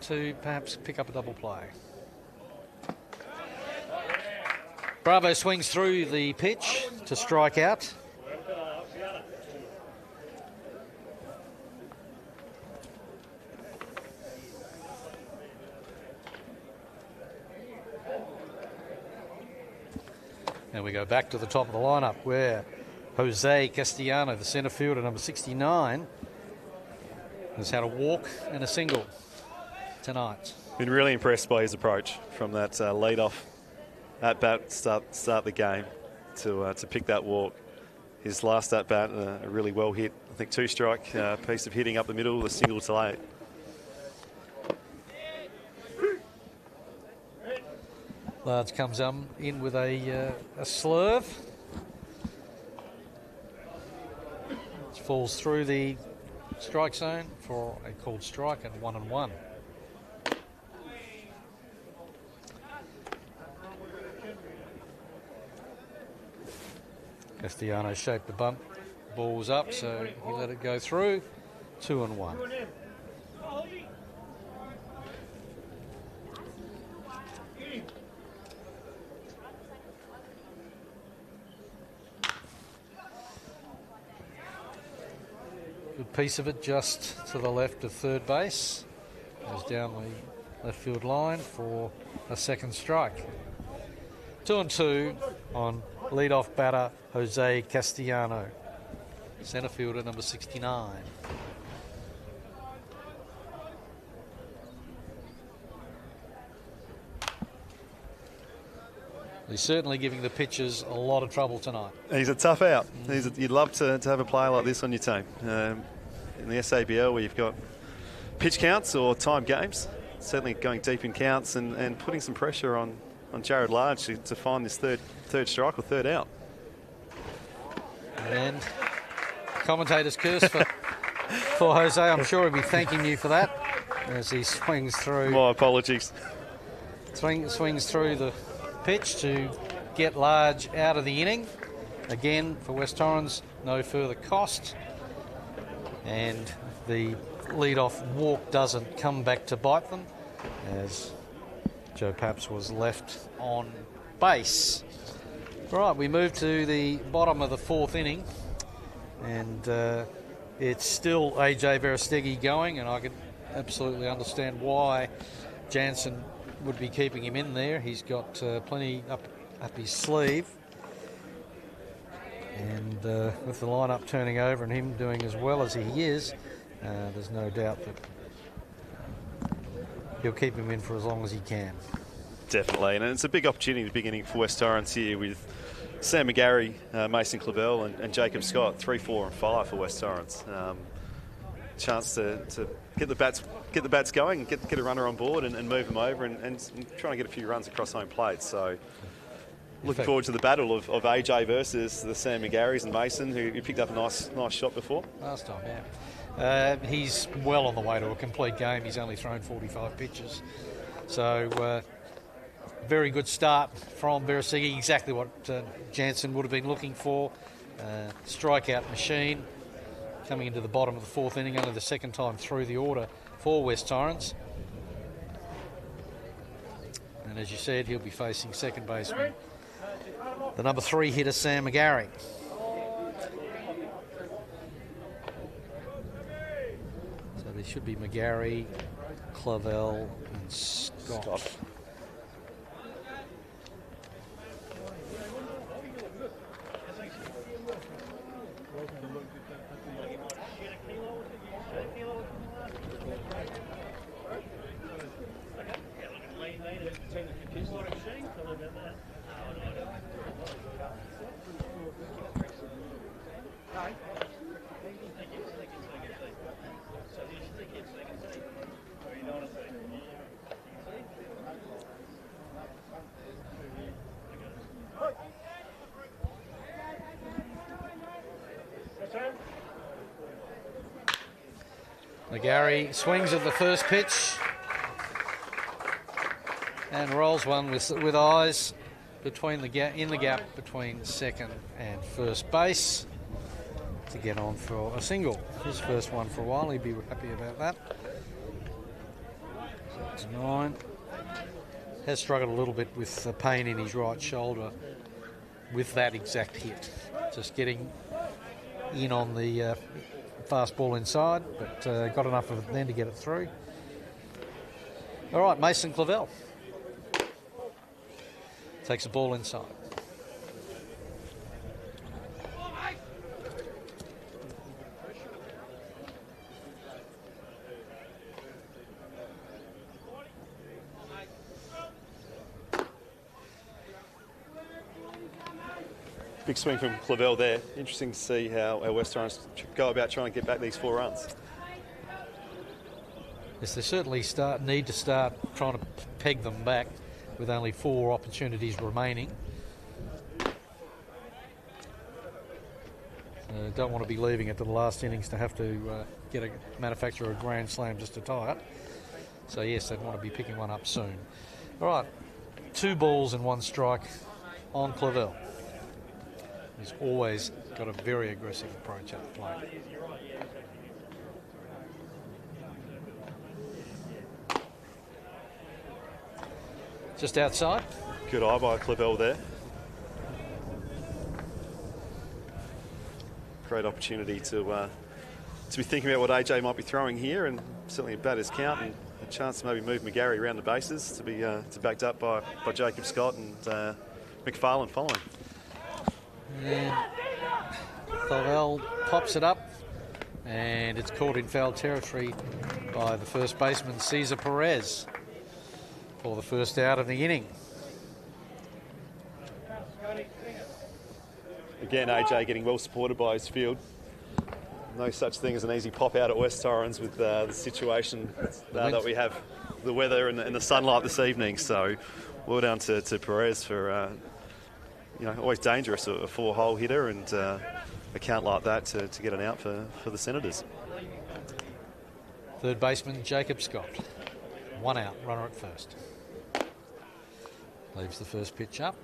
to perhaps pick up a double play. Bravo swings through the pitch to strike out. And we go back to the top of the lineup where Jose Castellano, the centre fielder, number 69, has had a walk and a single tonight. Been really impressed by his approach from that lead-off at-bat start the game to pick that walk. His last at-bat, a really well hit, I think 2-strike piece of hitting up the middle, the single to late. Large comes in with a slurve. It falls through the strike zone for a called strike and 1-1. Castellano shaped the bunt. Ball was up, so he let it go through. 2-1. Good piece of it just to the left of third base. Goes down the left field line for a second strike. 2-2 on leadoff batter Jose Castellano, centre fielder number 69. He's certainly giving the pitchers a lot of trouble tonight. He's a tough out. You'd love to have a player like this on your team. In the SABL, where you've got pitch counts or time games, certainly going deep in counts and putting some pressure on Jared Large to find this third strike or third out. And commentator's curse for Jose. I'm sure he'll be thanking you for that as he swings through. My apologies. Swings through the pitch to get Large out of the inning. Again, for West Torrens, no further cost. And the lead-off walk doesn't come back to bite them as Joe Paps was left on base. Right, we move to the bottom of the fourth inning, and it's still AJ Verostegui going, and I can absolutely understand why Jansen would be keeping him in there. He's got plenty up his sleeve, and with the lineup turning over and him doing as well as he is, there's no doubt that he'll keep him in for as long as he can. Definitely, and it's a big opportunity at the beginning for West Torrens here with Sam McGarry, Mason Clavel and Jacob Scott, 3, 4 and 5 for West Torrens. Chance to get the bats going, get a runner on board and move them over and try and get a few runs across home plate. So looking forward to the battle of AJ versus the Sam McGarrys and Mason, who picked up a nice shot before. Last time, yeah. He's well on the way to a complete game. He's only thrown 45 pitches. So very good start from Beresigi, exactly what Jansen would have been looking for. Strikeout machine coming into the bottom of the fourth inning, only the second time through the order for West Torrens. And as you said, he'll be facing second baseman, the number 3 hitter, Sam McGarry. So there should be McGarry, Clavel and Scott. McGarry swings at the first pitch and rolls one with eyes between in the gap between second and first base to get on for a single. His first one for a while. He'd be happy about that. It's 9. Has struggled a little bit with the pain in his right shoulder with that exact hit. Just getting in on the fastball inside, but got enough of it then to get it through. All right, Mason Clavel takes the ball inside. Big swing from Clavel there. Interesting to see how our West Torrens go about trying to get back these 4 runs. Yes, they certainly need to start trying to peg them back with only 4 opportunities remaining. Don't want to be leaving it to the last innings to have to manufacture a grand slam just to tie it. So yes, they'd want to be picking one up soon. All right, 2 balls and 1 strike on Clavel. He's always got a very aggressive approach at the plate. Just outside. Good eye by Clavel there. Great opportunity to be thinking about what AJ might be throwing here, and certainly a batter's count and a chance to maybe move McGarry around the bases to be backed up by Jacob Scott and McFarlane following. And Clavel pops it up, and it's caught in foul territory by the first baseman, Cesar Perez, for the first out of the inning. Again, AJ getting well supported by his field. No such thing as an easy pop out at West Torrens with the situation that we have, the weather and the sunlight this evening. So well done to Perez for always dangerous, a 4-hole hitter, and a count like that to get an out for the Senators. Third baseman, Jacob Scott. 1 out, runner at first. Leaves the first pitch up.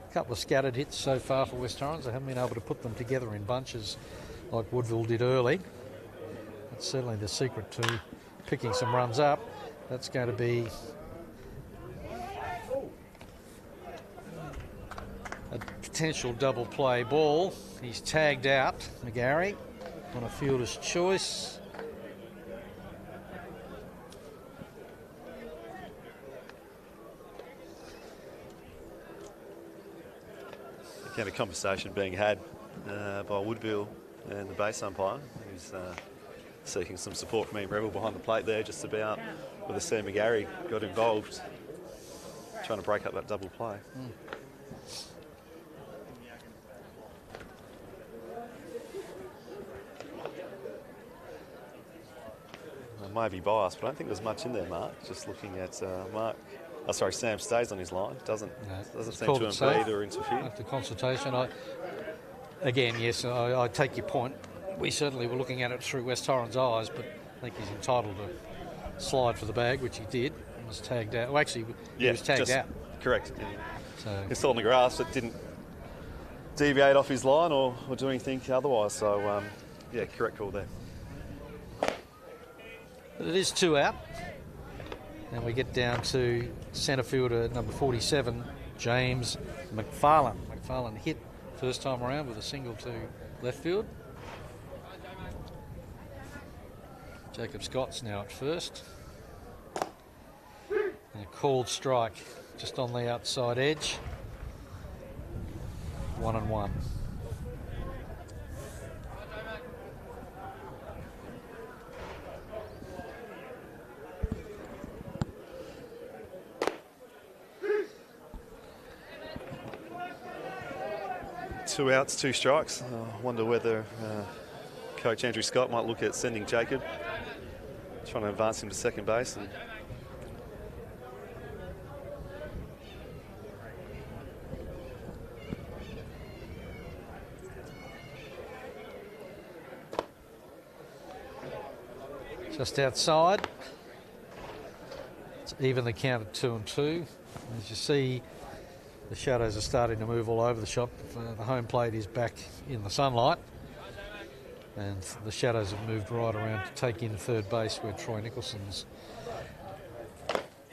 A couple of scattered hits so far for West Torrens. They haven't been able to put them together in bunches like Woodville did early. That's certainly the secret to picking some runs up. That's going to be a potential double play ball. He's tagged out, McGarry, on a fielder's choice. Again, a conversation being had by Woodville and the base umpire. who's seeking some support from Ian Revel behind the plate there, just about, with a Sam McGarry got involved, trying to break up that double play. I may be biased, but I don't think there's much in there, Mark. Just looking at Sam stays on his line. Doesn't seem to impede or interfere. After consultation, again, yes, I take your point. We certainly were looking at it through West Torrens' eyes, but I think he's entitled to slide for the bag, which he did. He was tagged out. Well, actually, he was tagged out. Correct. Yeah. So he's still on the grass. It didn't deviate off his line or do anything otherwise. So, yeah, correct call there. But it is 2 out. And we get down to centre fielder number 47, James McFarlane. McFarlane hit first time around with a single to left field. Jacob Scott's now at first. And a called strike just on the outside edge. 1-1. Two outs, 2 strikes. I wonder whether Coach Andrew Scott might look at sending Jacob, trying to advance him to second base. And just outside. It's even the count at 2-2. As you see, the shadows are starting to move all over the shop. The home plate is back in the sunlight, and the shadows have moved right around to take in third base where Troy Nicholson's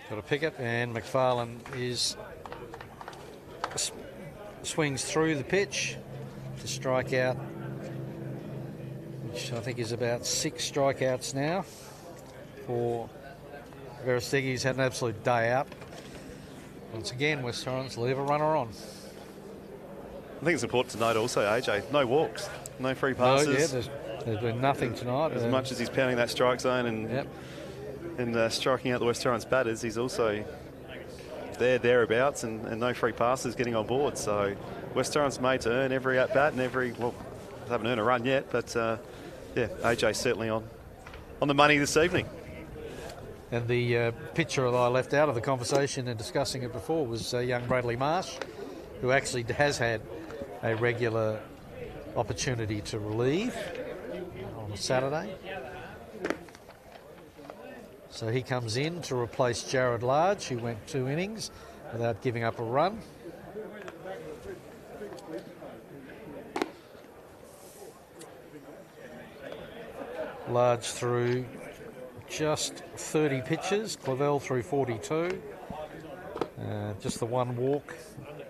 got a picket, and McFarlane swings through the pitch to strike out, which I think is about 6 strikeouts now for Verestegi, who's had an absolute day out. Once again, West Torrens leave a runner on. I think it's important to note also, AJ, no walks, no free passes. No, yeah, there's been nothing tonight. As much as he's pounding that strike zone and striking out the West Torrens batters, he's also thereabouts, and no free passes getting on board. So West Torrens made to earn every at-bat and they haven't earned a run yet, but yeah, AJ certainly on the money this evening. And the pitcher that I left out of the conversation and discussing it before was young Bradley Marsh, who actually has had a regular opportunity to relieve on a Saturday. So he comes in to replace Jared Large, who went 2 innings without giving up a run. Large through just 30 pitches, Clavell through 42. Just the 1 walk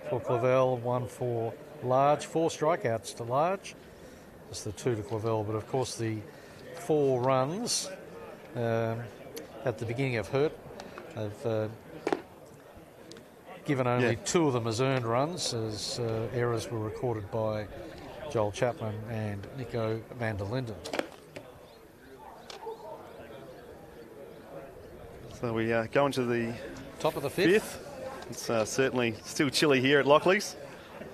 for Clavell, 1 for Large, 4 strikeouts to Large, just the 2 to Clavell. But of course the 4 runs at the beginning of Hurt have given only 2 of them as earned runs, as errors were recorded by Joel Chapman and Nico van der Linden. So we go into the top of the fifth. It's certainly still chilly here at Lockleys.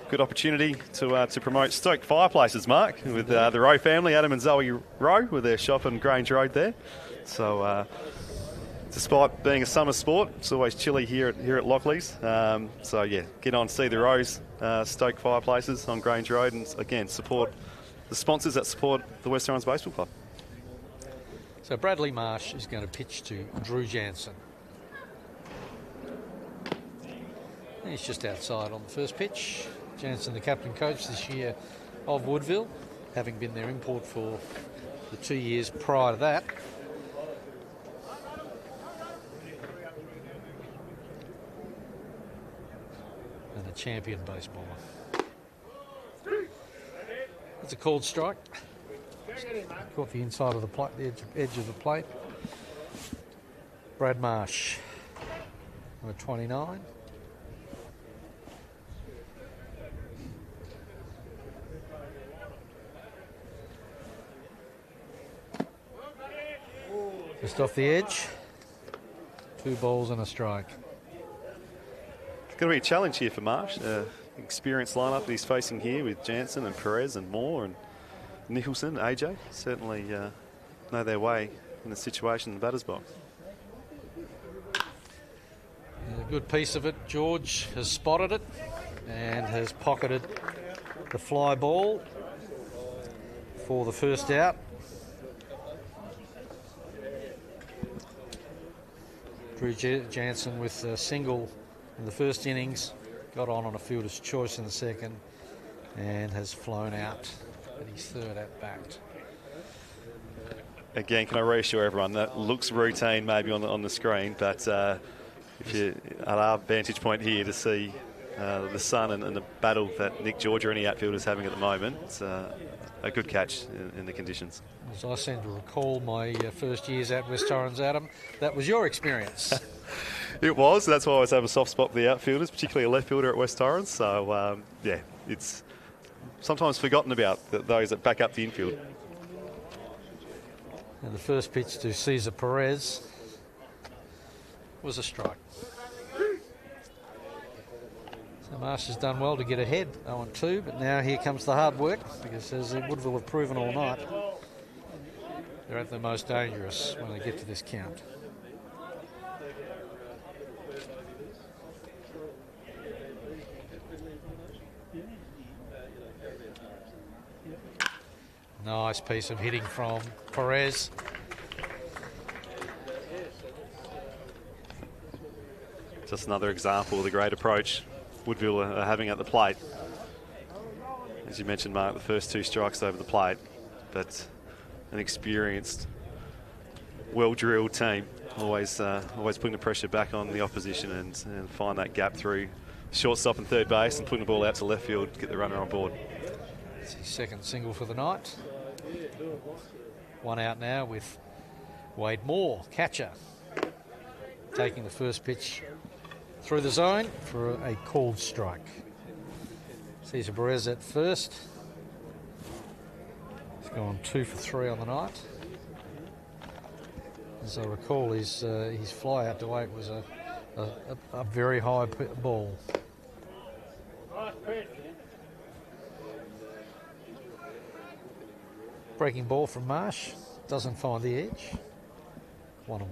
Good opportunity to promote stoked fireplaces, Mark, with the Rowe family, Adam and Zoe Rowe, with their shop on Grange Road there. So despite being a summer sport, it's always chilly here at Lockleys. So yeah, get on, see the Rowe's stoked fireplaces on Grange Road, and again support the sponsors that support the West Torrens Baseball Club. So Bradley Marsh is going to pitch to Drew Jansen. He's just outside on the first pitch. Jansen, the captain coach this year of Woodville, having been their import for the 2 years prior to that. And a champion baseballer. It's a called strike. Caught the inside of the plate, the edge of the plate. Brad Marsh, number 29. Just off the edge. 2 balls and a strike. It's going to be a challenge here for Marsh. Experienced lineup that he's facing here with Jansen and Perez and Moore and Nicholson, AJ. Certainly know their way in the situation in the batter's box. A good piece of it. George has spotted it and has pocketed the fly ball for the first out. Drew Jansen with a single in the first innings, got on a fielder's choice in the second, and has flown out at his third at bat. Again, can I reassure everyone that looks routine maybe on the screen, but if you at our vantage point here to see the sun and the battle that Nick George or any outfielder is having at the moment, it's a good catch in the conditions. As I seem to recall my first years at West Torrens, Adam, that was your experience. It was. That's why I always have a soft spot for the outfielders, particularly a left fielder at West Torrens. So, yeah, it's sometimes forgotten about those that back up the infield. And the first pitch to Cesar Perez was a strike. So Marsh has done well to get ahead, 0-2, but now here comes the hard work, because as Woodville have proven all night, they're at their most dangerous when they get to this count. Nice piece of hitting from Perez. Just another example of the great approach Woodville are having at the plate. As you mentioned, Mark, the first 2 strikes over the plate, but an experienced, well-drilled team, always putting the pressure back on the opposition and find that gap through shortstop and third base and putting the ball out to left field to get the runner on board. It's his second single for the night. 1 out now with Wade Moore, catcher, taking the first pitch through the zone for a called strike. Cesar Perez at first. He's gone 2 for 3 on the night. As I recall, his fly out to Wade was a very high ball. Breaking ball from Marsh, doesn't find the edge. 1-1.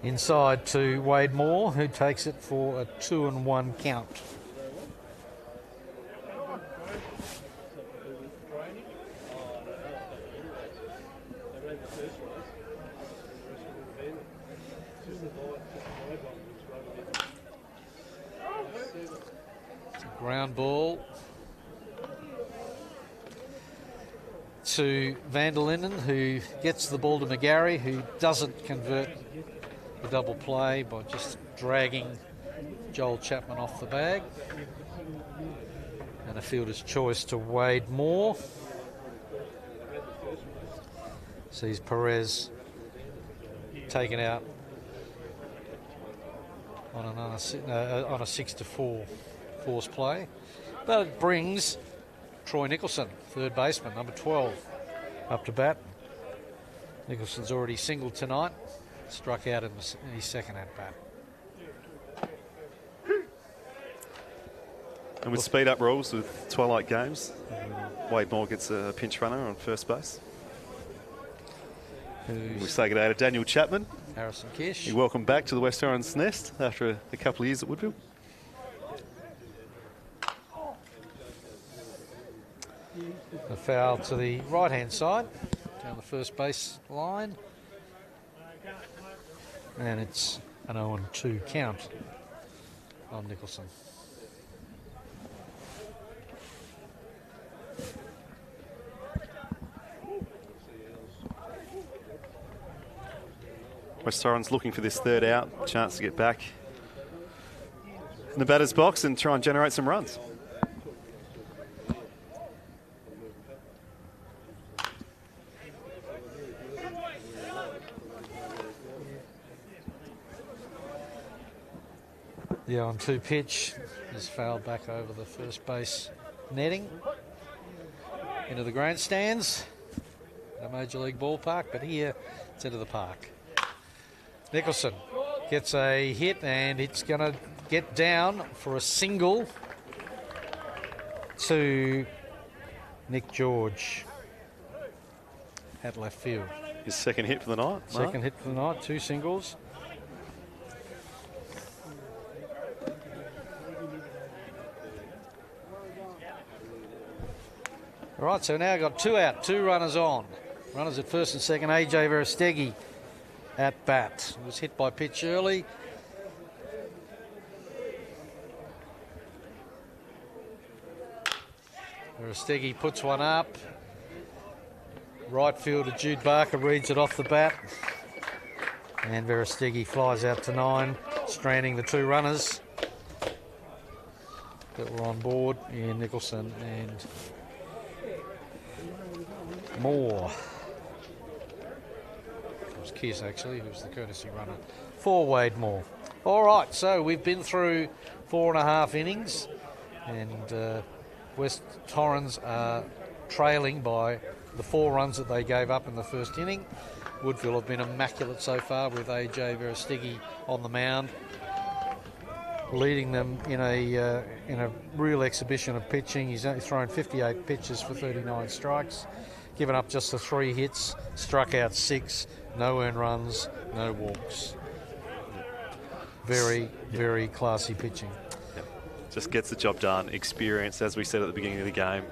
Inside to Wade Moore, who takes it for a 2-1 count. It's a ground ball to Vanderlinden, who gets the ball to McGarry, who doesn't convert the double play by just dragging Joel Chapman off the bag. And a fielder's choice to Wade Moore. Sees Perez taken out on a 6-4 force play. But it brings Troy Nicholson, third baseman, number 12, up to bat. Nicholson's already singled tonight. Struck out in his second at-bat. And with speed-up rules with twilight games, Wade Moore gets a pinch runner on first base. We say good day to Daniel Chapman. Harrison Kish. Welcome back to the West Torrens nest after a couple of years at Woodville. A foul to the right-hand side, down the first base line. And it's an 0-2 count on Nicholson. West Torrens looking for this third out, chance to get back in the batter's box and try and generate some runs. The 0-2 pitch is fouled back over the first base netting into the grandstands at a Major League ballpark, but here it's into the park. Nicholson gets a hit and it's going to get down for a single to Nick George at left field. His second hit for the night. Second hit for the night, 2 singles. All right, so now got 2 out, 2 runners on. Runners at first and second. AJ Verostegui at bat. He was hit by pitch early. Verostegui puts one up. Right fielder Jude Barker reads it off the bat. And Verostegui flies out to 9, stranding the 2 runners that were on board in Nicholson and Moore. It was Kiss, actually, who was the courtesy runner for Wade Moore. All right, so we've been through 4.5 innings, and West Torrens are trailing by the 4 runs that they gave up in the first inning. Woodville have been immaculate so far with AJ Verostegui on the mound, leading them in a real exhibition of pitching. He's only thrown 58 pitches for 39 strikes, given up just the 3 hits, struck out 6, no earned runs, no walks. Very, very classy pitching. Yep. Just gets the job done. Experience, as we said at the beginning of the game.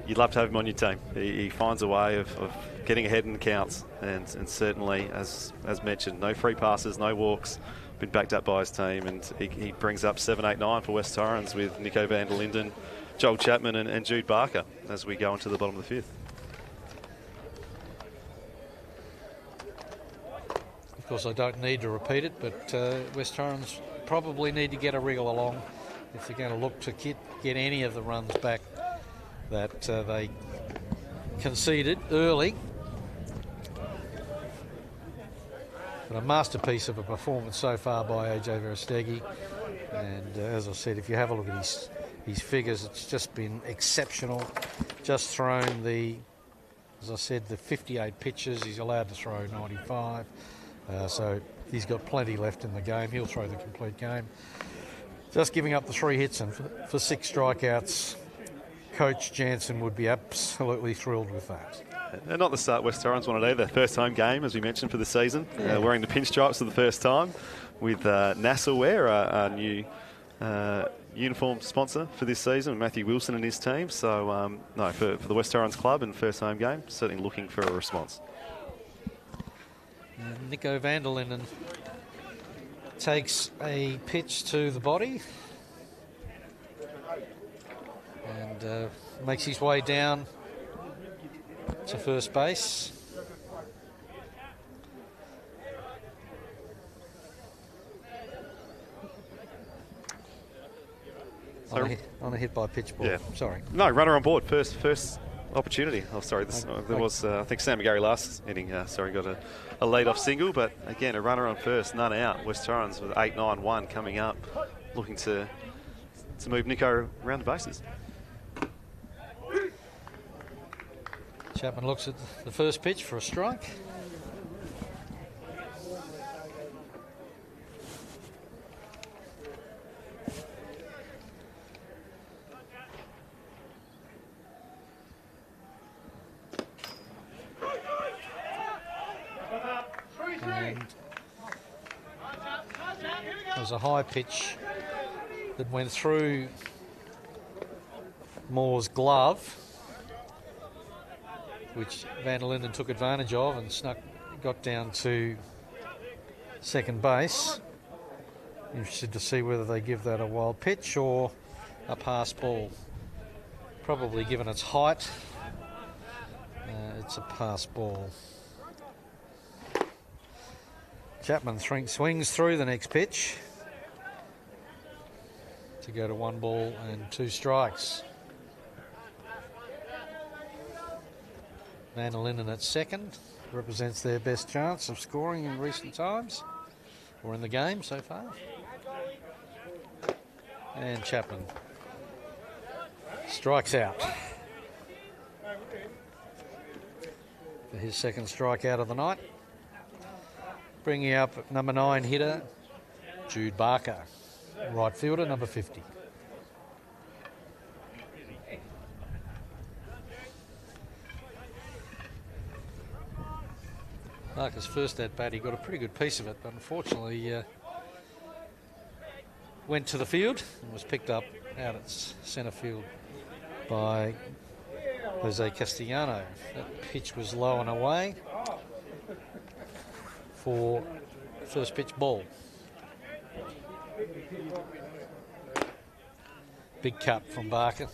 You'd love to have him on your team. He finds a way of getting ahead in the counts, and certainly, as mentioned, no free passes, no walks. Been backed up by his team, and he brings up 7, 8, 9 for West Torrens with Nico van der Linden, Joel Chapman and Jude Barker as we go into the bottom of the 5th. Of course, I don't need to repeat it, but West Torrens probably need to get a wriggle along if they're going to look to get any of the runs back that they conceded early. But a masterpiece of a performance so far by AJ Verostegui. And as I said, if you have a look at his figures, it's just been exceptional. Just thrown as I said, the 58 pitches. He's allowed to throw 95. So he's got plenty left in the game. He'll throw the complete game. Just giving up the 3 hits and for 6 strikeouts. Coach Jansen would be absolutely thrilled with that. And not the start West Torrens wanted either. First home game, as we mentioned, for the season. Yeah. Wearing the pinstripes for the first time with NASA Wear, our new uniform sponsor for this season, Matthew Wilson and his team. So, no, for the West Torrens club and first home game, certainly looking for a response. Nico van der Linden takes a pitch to the body and makes his way down to first base. On a hit by pitch ball. Yeah. Sorry. No, runner on board. First opportunity. Oh, sorry. There was, I think, Sam McGarry last inning. Got a lead-off single, but again, a runner on first, none out. West Torrens with 8-9-1 coming up, looking to move Nico around the bases. Chapman looks at the first pitch for a strike. And there was a high pitch that went through Moore's glove, which van der Linden took advantage of and got down to second base. Interested to see whether they give that a wild pitch or a pass ball. Probably given its height, it's a pass ball. Chapman swings through the next pitch to go to 1 ball and 2 strikes. Van der Linden at second represents their best chance of scoring in recent times, or in the game so far. And Chapman strikes out for his second strikeout of the night. Bringing up number 9 hitter, Jude Barker, right fielder, number 50. Barker's first at bat, he got a pretty good piece of it, but unfortunately went to the field and was picked up out at centre field by Jose Castellano. That pitch was low and away for first pitch ball. Big cut from Barker.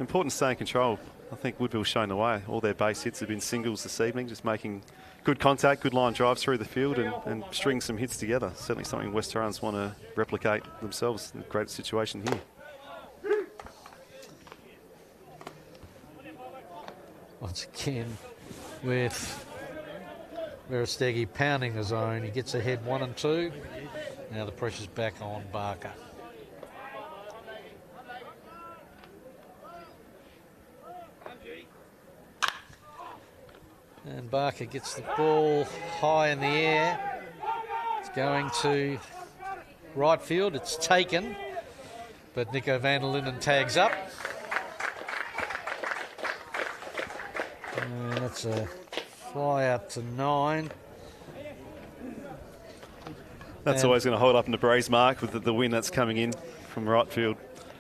Important to stay in control. I think Woodville's shown the way. All their base hits have been singles this evening, just making good contact, good line drives through the field and string some hits together. Certainly something West Torrens want to replicate themselves in a great situation here. Once again, with Verestegi pounding the zone, he gets ahead 1 and 2. Now the pressure's back on Barker. And Barker gets the ball high in the air. It's going to right field. It's taken, but Nico van der Linden tags up. And that's a fly out to 9. That's always going to hold up in the breeze, Mark, with the wind that's coming in from right field.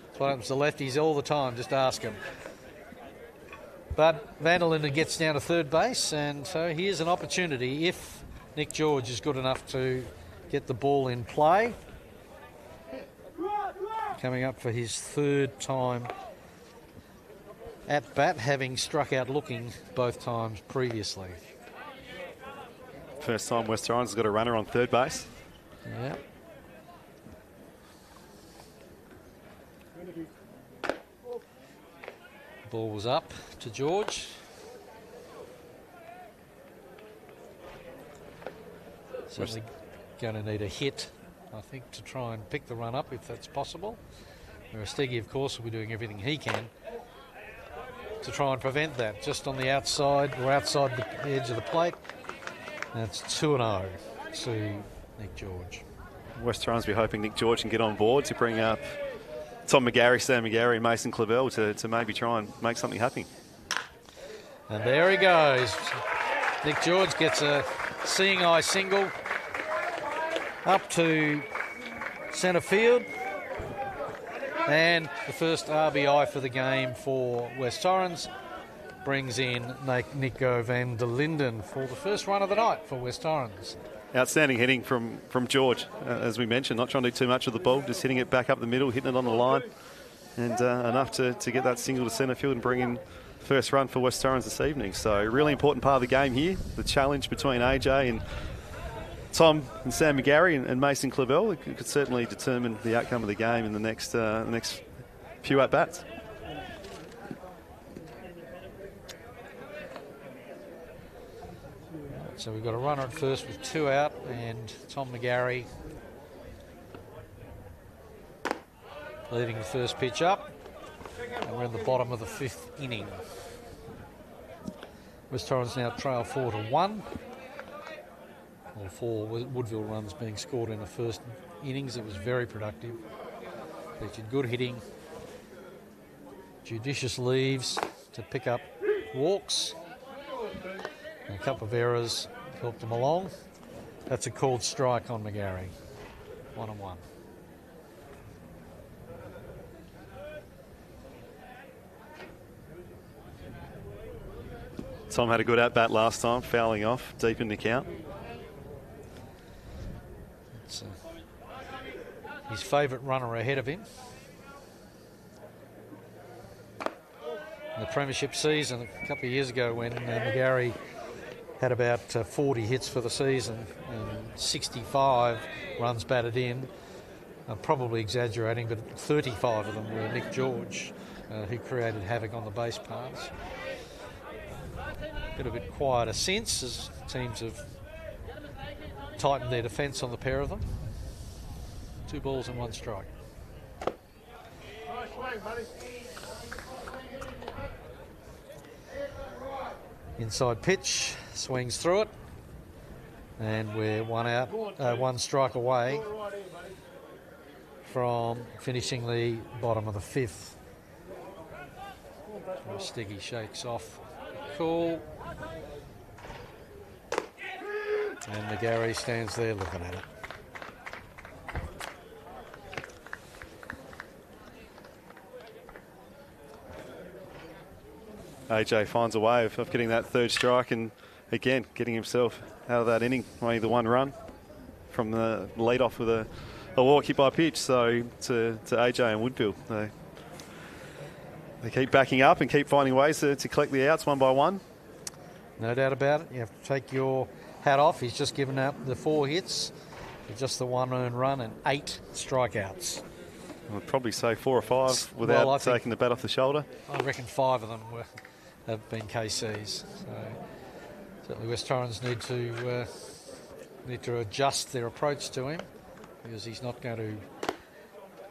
That's what happens to lefties all the time, just ask him. But van der Linden gets down to third base, and so here's an opportunity if Nick George is good enough to get the ball in play. Coming up for his third time at bat, having struck out looking both times previously. First time West Torrens has got a runner on third base. Yeah. Ball was up to George. Certainly going to need a hit, I think, to try and pick the run up if that's possible. Verestegi, of course, will be doing everything he can to try and prevent that. Just on the outside, or outside the edge of the plate. That's 2-0 to Nick George. West Torrens will be hoping Nick George can get on board to bring up Tom McGarry, Sam McGarry, and Mason Clavel to maybe try and make something happen. And there he goes. Nick George gets a seeing eye single up to centre field. And the first RBI for the game for West Torrens brings in Nico van der Linden for the first run of the night for West Torrens. Outstanding hitting from George, as we mentioned, not trying to do too much of the ball, just hitting it back up the middle, hitting it on the line, and enough to get that single to centre field and bring in first run for West Torrens this evening. So really important part of the game here, the challenge between AJ and Tom and Sam McGarry and Mason Clavel. It could certainly determine the outcome of the game in the next few at-bats. So we've got a runner at first with 2 out, and Tom McGarry leading the first pitch up. And we're in the bottom of the 5th inning. West Torrens now trail 4-1. All 4 Woodville runs being scored in the first innings. It was very productive. Featured good hitting, judicious leaves to pick up walks. And a couple of errors helped him along. That's a called strike on McGarry. 1-1. Tom had a good at-bat last time, fouling off deep in the count. It's his favourite runner ahead of him. In the premiership season a couple of years ago when McGarry had about 40 hits for the season and 65 runs batted in. I'm probably exaggerating, but 35 of them were Nick George, who created havoc on the base paths. Been a bit quieter since, as teams have tightened their defence on the pair of them. 2 balls and 1 strike. Inside pitch, swings through it, and we're 1 out, 1 strike away from finishing the bottom of the 5th. Stiggy shakes off. Cool. And McGarry stands there looking at it. AJ finds a way of getting that 3rd strike and, again, getting himself out of that inning. Only the 1 run from the lead-off with a walk hit by pitch. So to AJ and Woodville, they keep backing up and keep finding ways to collect the outs 1 by 1. No doubt about it. You have to take your hat off. He's just given up the 4 hits, just the 1 earned run and 8 strikeouts. I'd probably say 4 or 5 without taking the bat off the shoulder. I reckon 5 of them have been KCs. So certainly West Torrens need to adjust their approach to him, because he's not going to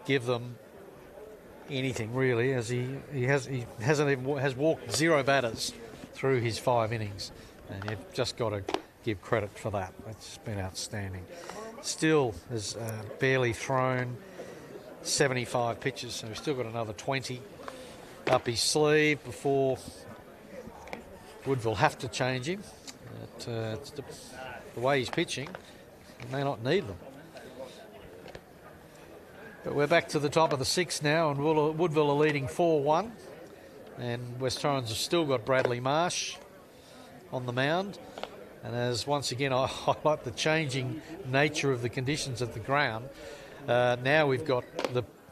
give them anything really, as he has walked 0 batters through his 5 innings, and you've just got to give credit for that. It's been outstanding. Still has barely thrown 75 pitches, so we've still got another 20 up his sleeve before Woodville have to change him. It's the way he's pitching, he may not need them. But we're back to the top of the 6th now, and Woodville are leading 4-1. And West Torrens have still got Bradley Marsh on the mound. And as once again I highlight the changing nature of the conditions of the ground, now we've got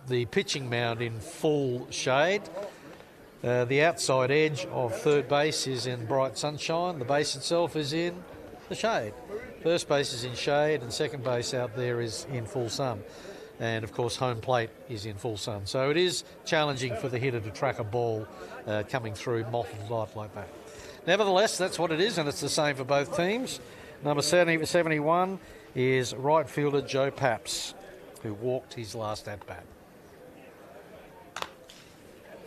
the pitching mound in full shade. The outside edge of 3rd base is in bright sunshine. The base itself is in the shade. First base is in shade, and second base out there is in full sun. And of course home plate is in full sun. So it is challenging for the hitter to track a ball coming through mottled light like that. Nevertheless, that's what it is, and it's the same for both teams. Number 71 is right fielder Joe Paps, who walked his last at-bat.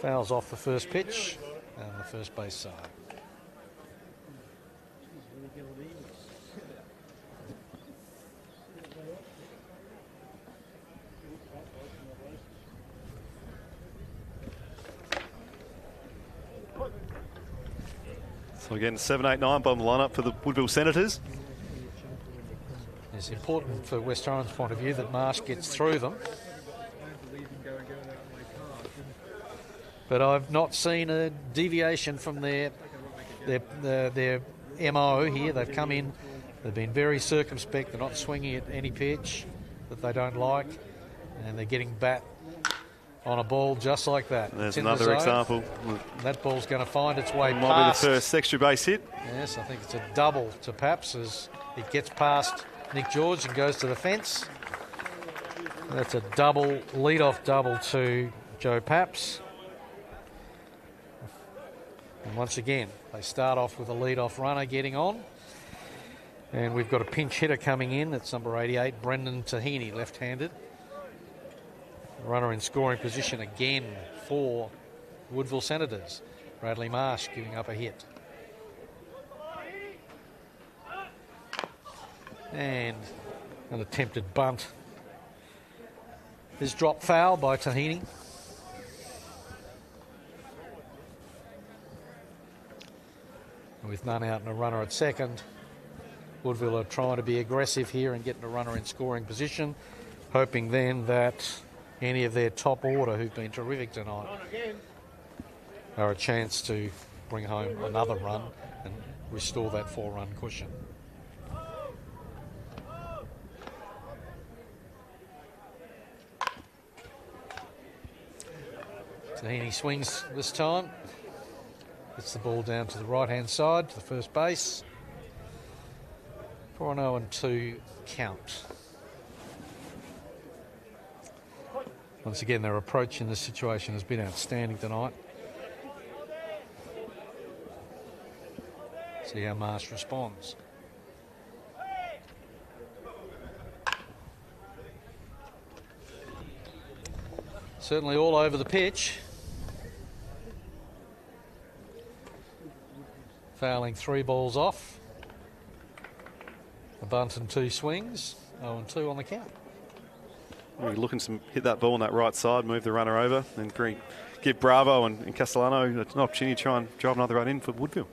Fouls off the first pitch and the first base side. So again, 7-8-9 bottom lineup for the Woodville Senators. It's important for West Torrens' point of view that Marsh gets through them. But I've not seen a deviation from their MO here. They've come in, they've been very circumspect. They're not swinging at any pitch that they don't like, and they're getting bat on a ball just like that. There's another example. That ball's going to find its way past. Might be the first extra base hit. Yes, I think it's a double to Paps as it gets past Nick George and goes to the fence. That's a double, lead-off double to Joe Paps. And once again, they start off with a lead-off runner getting on. And we've got a pinch hitter coming in. That's number 88, Brendan Tahini, left-handed. Runner in scoring position again for Woodville Senators. Bradley Marsh giving up a hit. And an attempted bunt is dropped foul by Tahini. With none out and a runner at second, Woodville are trying to be aggressive here and getting a runner in scoring position, hoping then that any of their top order, who've been terrific tonight, are a chance to bring home another run and restore that 4-run cushion. Tahini swings this time. Gets the ball down to the right-hand side, to the first base. 4-0-2 count. Once again, their approach in this situation has been outstanding tonight. See how Marsh responds. Certainly all over the pitch. Fouling 3 balls off. A bunt and 2 swings. 0-2 on the count. We're looking to hit that ball on that right side, move the runner over, and give Bravo and Castellano an opportunity to try and drive another run in for Woodville.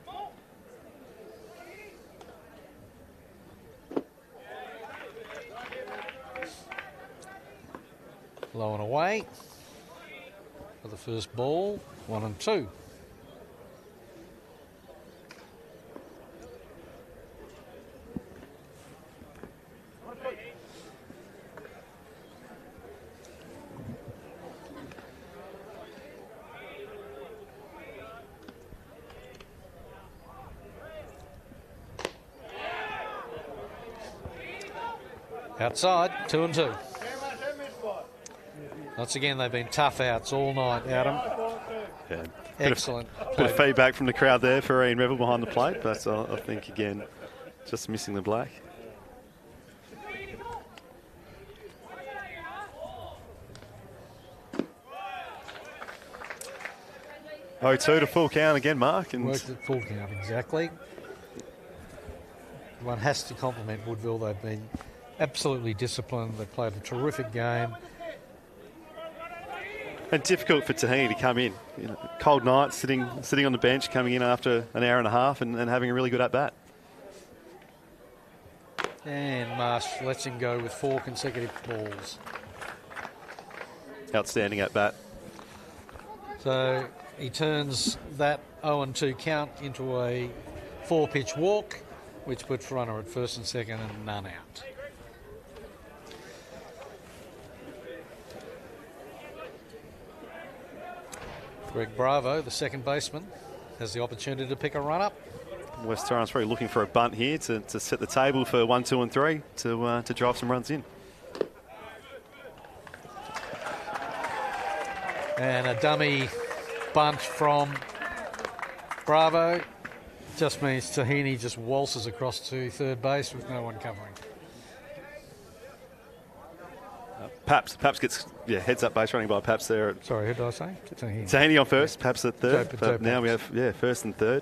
Low and away for the first ball. 1-2. Outside, 2-2. Once again, they've been tough outs all night, Adam. Yeah. Excellent. Bit of feedback from the crowd there for Ian Revel behind the plate, but I think, again, just missing the black. Oh, 2 to full count again, Mark. And worked at full count, exactly. One has to compliment Woodville. They've been absolutely disciplined. They played a terrific game. And difficult for Tahini to come in. You know, cold night, sitting on the bench, coming in after an hour and a half and having a really good at-bat. And Marsh lets him go with 4 consecutive balls. Outstanding at-bat. So he turns that 0-2 count into a 4-pitch walk, which puts runner at first and second and none out. Greg Bravo, the second baseman, has the opportunity to pick a run up. West Torrens probably looking for a bunt here to set the table for 1, 2 and 3 to drive some runs in. And a dummy bunt from Bravo just means Tahini just waltzes across to third base with no one covering. Paps gets heads up base running by Paps there. Sorry, who did I say? Tahini on first, Paps at third. Joe Now Paps. we have first and third.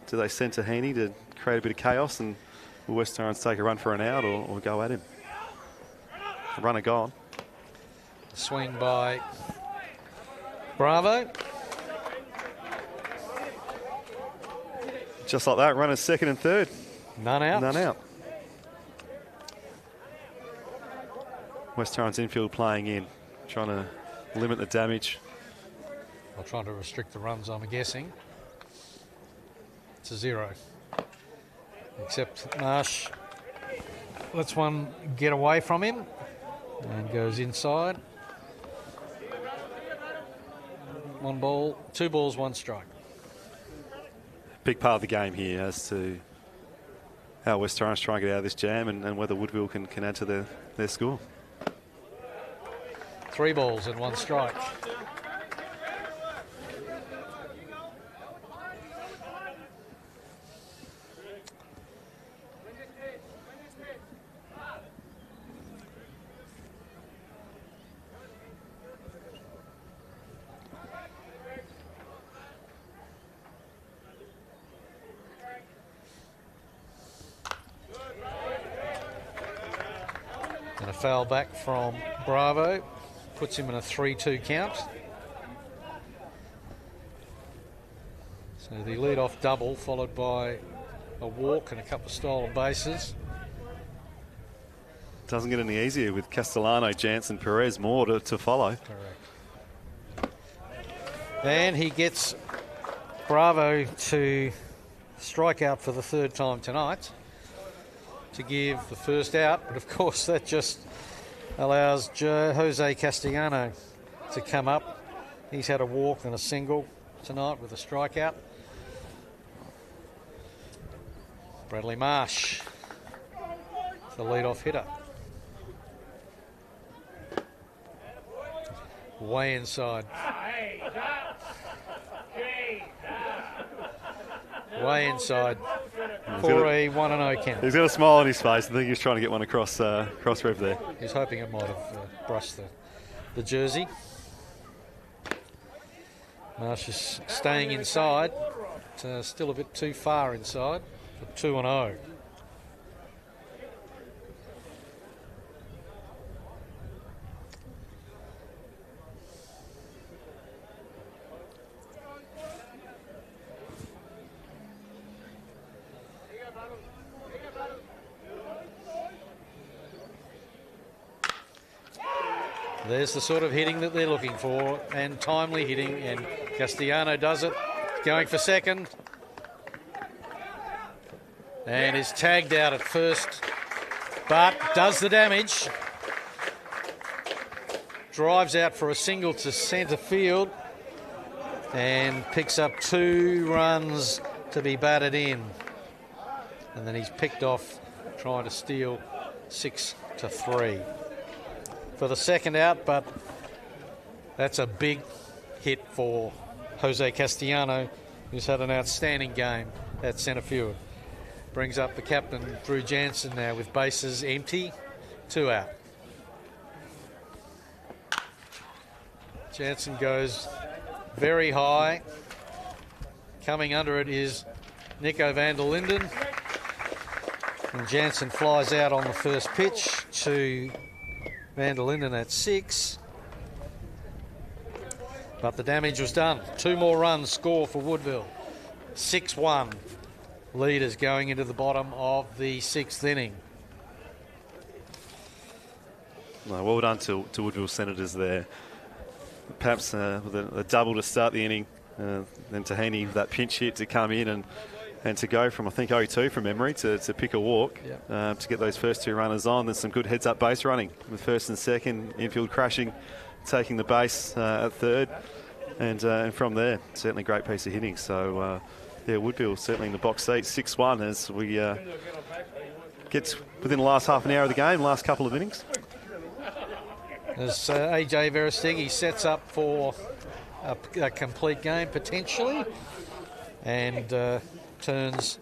Do they send Tahini to create a bit of chaos and will West Torrens take a run for an out or go at him? The runner gone. Swing by Bravo. Just like that, runners second and third. None out. None out. West Torrens infield playing in, trying to limit the damage. Or trying to restrict the runs, I'm guessing. It's a 0. Except Marsh lets one get away from him and goes inside. 1 ball, 2 balls, 1 strike. Big part of the game here as to how West Torrens try and get out of this jam and whether Woodville can add to their score. 3 balls and 1 strike. And a foul back from Bravo. Puts him in a 3-2 count. So the lead-off double followed by a walk and a couple of stolen bases. Doesn't get any easier with Castellano, Jansen, Perez, more to follow. Correct. And he gets Bravo to strike out for the 3rd time tonight to give the first out. But of course that just allows Jose Castellano to come up. He's had a walk and a single tonight with a strikeout. Bradley Marsh, the lead-off hitter. Way inside. Way inside for a 1-0 count. He's got a smile on his face. I think he's trying to get one across rev there. He's hoping it might have brushed the jersey. Marsh is staying inside, but still a bit too far inside for 2-0. There's the sort of hitting that they're looking for, and timely hitting, and Castellano does it, going for second, and is tagged out at first, but does the damage. Drives out for a single to centre field and picks up 2 runs to be batted in. And then he's picked off trying to steal 6-3 for the second out, but that's a big hit for Jose Castellano, who's had an outstanding game at centre field. Brings up the captain, Drew Jansen, now with bases empty, 2 out. Jansen goes very high. Coming under it is Nico van der Linden. And Jansen flies out on the first pitch to van der Linden at 6. But the damage was done. 2 more runs score for Woodville. 6-1. Leaders going into the bottom of the 6th inning. Well done to Woodville Senators there. Perhaps with a double to start the inning. Then Tahini, that pinch hit to come in and to go from, I think, 0-2 from memory to pick a walk. Yep. To get those first 2 runners on. There's some good heads-up base running with first and second, infield crashing, taking the base at third. And from there, certainly a great piece of hitting. So, Woodville certainly in the box seat, 6-1 as we get within the last half an hour of the game, last couple of innings. As AJ Verestigi sets up for a complete game, potentially, and turns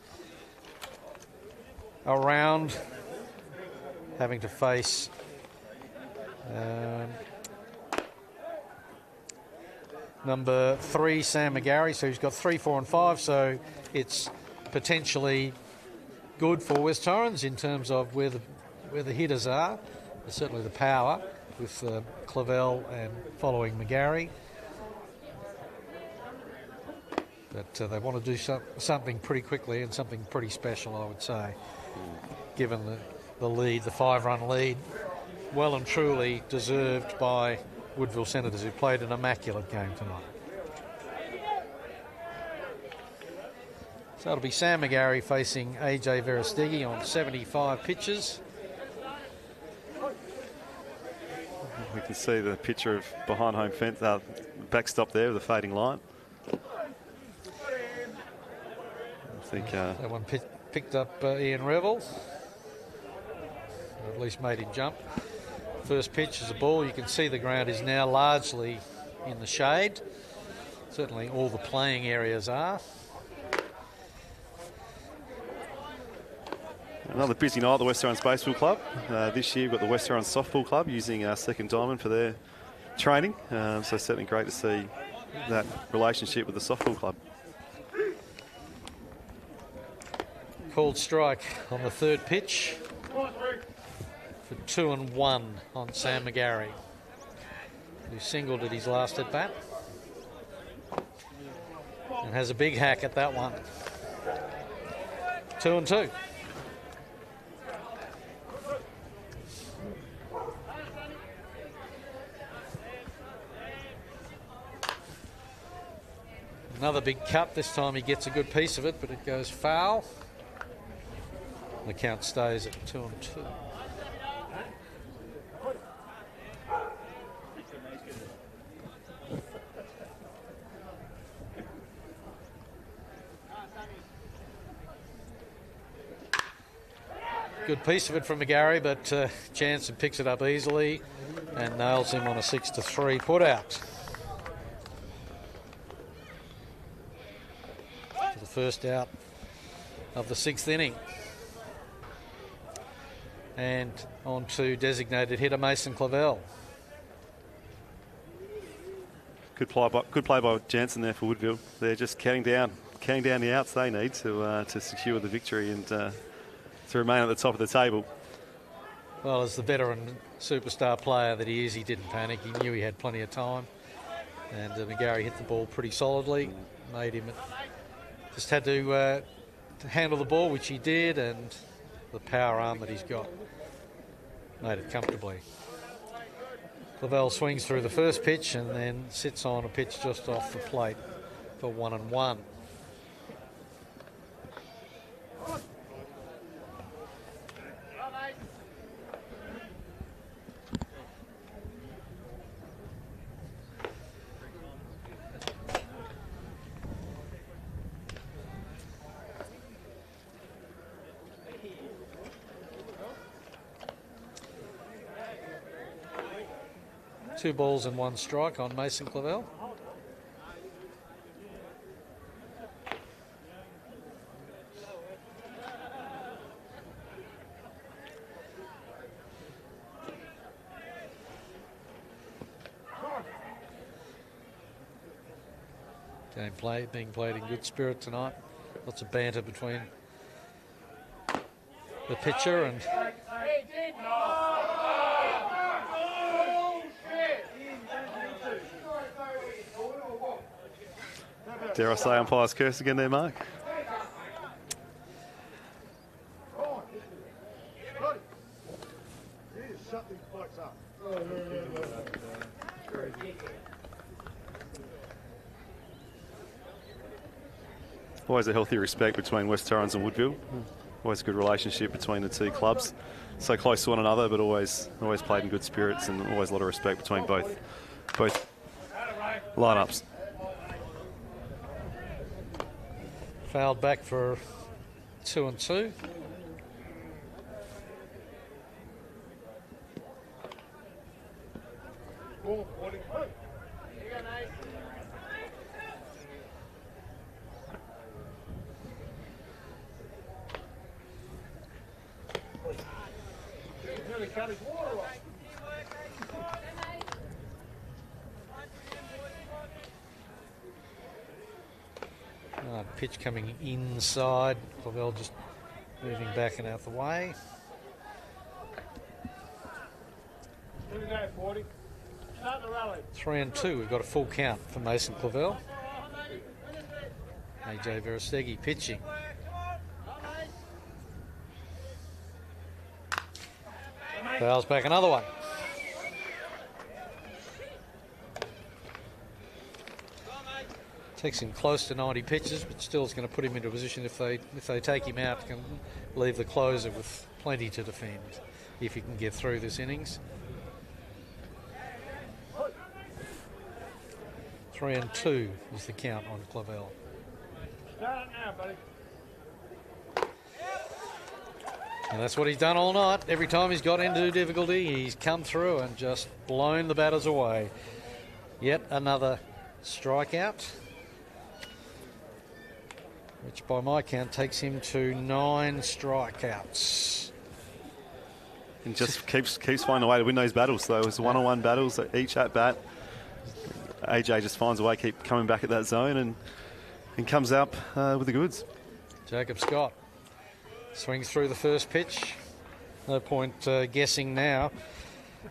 around, having to face number 3, Sam McGarry. So he's got 3, 4 and 5, so it's potentially good for West Torrens in terms of where the hitters are. Certainly the power with Clavel and following McGarry. But they want to do something pretty quickly and something pretty special, I would say, given the lead, the 5-run lead, well and truly deserved by Woodville Senators, who played an immaculate game tonight. So it'll be Sam McGarry facing AJ Verestigi on 75 pitches. We can see the picture of behind home fence, backstop there with the fading light. I think that one picked up Ian Revel, or at least made him jump. First pitch is a ball. You can see the ground is now largely in the shade. Certainly all the playing areas are. Another busy night at the West Torrens Baseball Club. This year we've got the West Torrens Softball Club using our second diamond for their training. So certainly great to see that relationship with the softball club. Called strike on the third pitch for 2-1 on Sam McGarry, who singled at his last at bat and has a big hack at that one. 2-2. Another big cut. This time he gets a good piece of it, but it goes foul. The count stays at 2-2. Good piece of it from McGarry, but Jansen picks it up easily and nails him on a 6-3 put out. For the first out of the 6th inning. And on to designated hitter Mason Clavel. Good play by Jansen there for Woodville. They're just counting down the outs they need to secure the victory and to remain at the top of the table. Well, as the veteran superstar player that he is, he didn't panic. He knew he had plenty of time. And McGarry hit the ball pretty solidly. Made him just had to handle the ball, which he did, and the power arm that he's got made it comfortably. Clavell swings through the first pitch and then sits on a pitch just off the plate for 1-1. Two balls and one strike on Mason Clavell. Game being played in good spirit tonight. Lots of banter between the pitcher and dare I say umpire's curse again there, Mark? Always a healthy respect between West Torrens and Woodville. Always a good relationship between the two clubs. So close to one another, but always played in good spirits, and always a lot of respect between both lineups. Fouled back for 2-2. Pitch coming inside. Clavell just moving back and out the way. 3-2. We've got a full count for Mason Clavell. AJ Verostegui pitching. Fouls back another one. Takes him close to 90 pitches, but still is going to put him into a position if they take him out, can leave the closer with plenty to defend if he can get through this innings. 3-2 is the count on Clavell. Start it now, buddy. And that's what he's done all night. Every time he's got into difficulty, he's come through and just blown the batters away. Yet another strikeout, which by my count takes him to 9 strikeouts. And just keeps finding a way to win those battles. So it was one-on-one battles each at bat. AJ just finds a way, keep coming back at that zone and comes up with the goods. Jacob Scott swings through the first pitch. No point guessing now.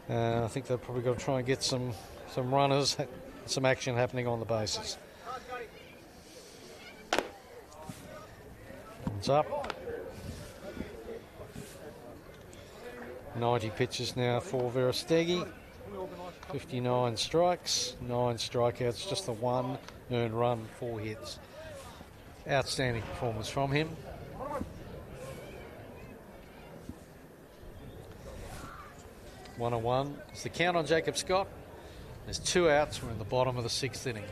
I think they've probably got to try and get some runners, some action happening on the bases. It's up. 90 pitches now for Verostegui. 59 strikes, 9 strikeouts, just the 1 earned run, 4 hits. Outstanding performance from him. One on one. It's the count on Jacob Scott. There's 2 outs. We're in the bottom of the 6th inning.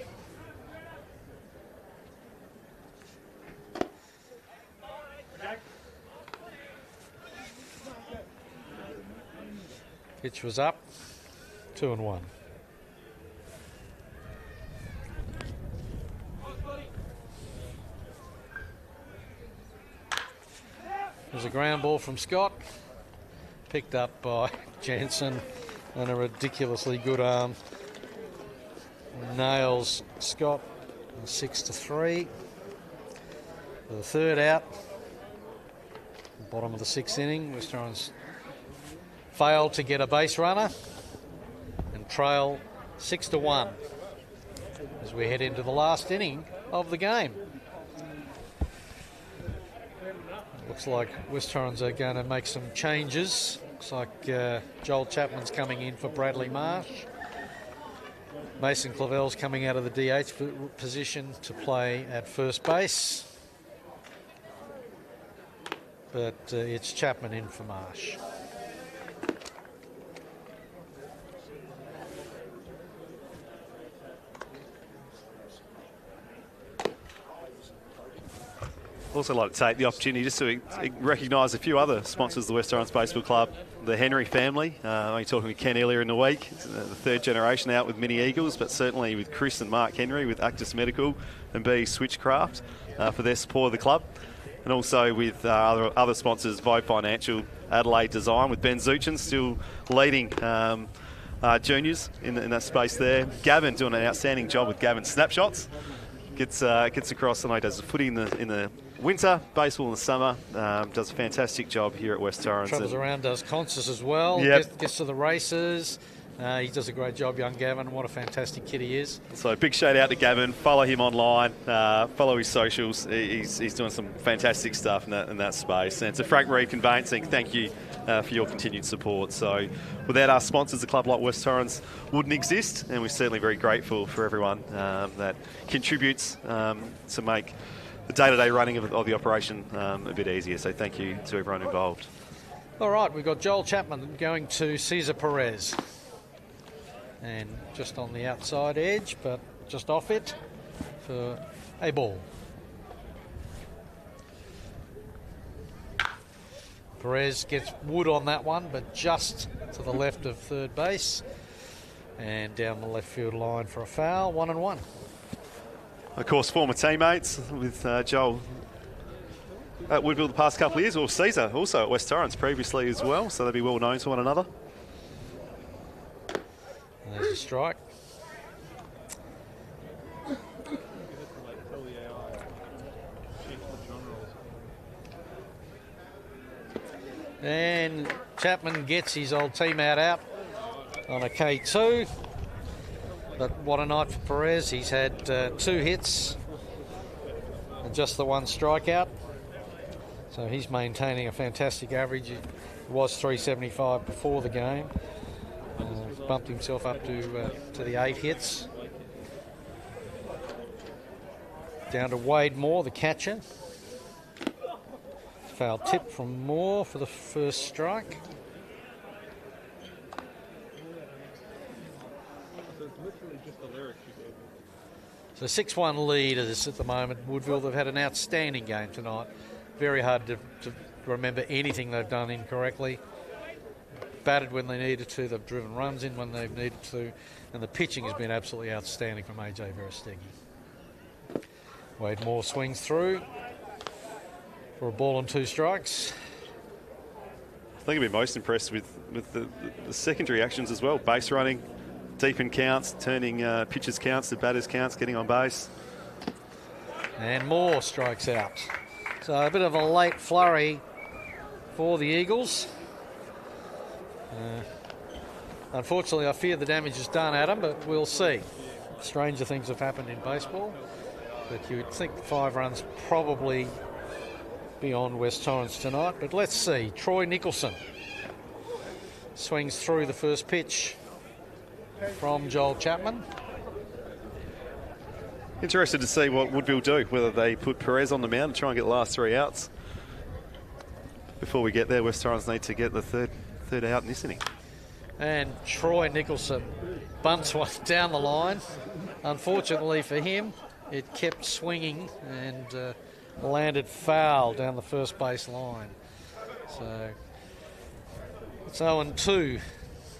Pitch was up, 2-1. There's a ground ball from Scott, picked up by Jansen, and a ridiculously good arm nails Scott 6-3. For the third out, bottom of the 6th inning, West Torrens failed to get a base runner and trail 6-1 as we head into the last inning of the game. Looks like West Torrens are going to make some changes. Looks like Joel Chapman's coming in for Bradley Marsh. Mason Clavel's coming out of the DH position to play at first base. But it's Chapman in for Marsh. Also like to take the opportunity just to recognise a few other sponsors of the West Torrens Baseball Club. The Henry family. I was talking with Ken earlier in the week. It's the third generation out with Mini Eagles, but certainly with Chris and Mark Henry with Actus Medical and B Switchcraft for their support of the club. And also with other sponsors, Vibe Financial, Adelaide Design with Ben Zuchin still leading juniors in that space there. Gavin doing an outstanding job with Gavin Snapshots. Gets across, I know he does the footy in the winter, baseball in the summer. Does a fantastic job here at West Torrens. Travels around, does concerts as well. Yep. Gets to the races. He does a great job, young Gavin. What a fantastic kid he is. So big shout out to Gavin. Follow him online. Follow his socials. He's doing some fantastic stuff in that space. And to Frank Reed Conveyancing, thank you for your continued support. So without our sponsors, a club like West Torrens wouldn't exist. And we're certainly very grateful for everyone that contributes to make the day-to-day running of the operation a bit easier. So thank you to everyone involved. All right, we've got Joel Chapman going to Cesar Perez. And just on the outside edge, but just off it for a ball. Perez gets wood on that one, but just to the left of third base. And down the left field line for a foul, 1-1. Of course, former teammates with Joel at Woodville the past couple of years, or Cesar also at West Torrens previously as well, so they'll be well known to one another. There's a strike. And Chapman gets his old teammate out on a K2. But what a night for Perez. He's had 2 hits and just the 1 strikeout. So he's maintaining a fantastic average. It was 375 before the game. Bumped himself up to the 8 hits. Down to Wade Moore, the catcher. Foul tip from Moore for the first strike. So 6-1 lead is at the moment. Woodville, they've had an outstanding game tonight. Very hard to remember anything they've done incorrectly. Batted when they needed to, they've driven runs in when they've needed to, and the pitching has been absolutely outstanding from AJ Verostegui. Wade Moore swings through for a ball and 2 strikes. I think I've been most impressed with the secondary actions as well. Base running, deep in counts, turning pitchers' counts to batters' counts, getting on base. And Moore strikes out. So a bit of a late flurry for the Eagles. Unfortunately, I fear the damage is done, Adam, but we'll see. Stranger things have happened in baseball. But you would think 5 runs probably beyond West Torrens tonight. But let's see. Troy Nicholson swings through the first pitch from Joel Chapman. Interested to see what Woodville do, whether they put Perez on the mound and try and get the last 3 outs. Before we get there, West Torrens need to get the third out in this inning. And Troy Nicholson bunts one down the line. Unfortunately for him, it kept swinging and landed foul down the first base line. So it's 0-2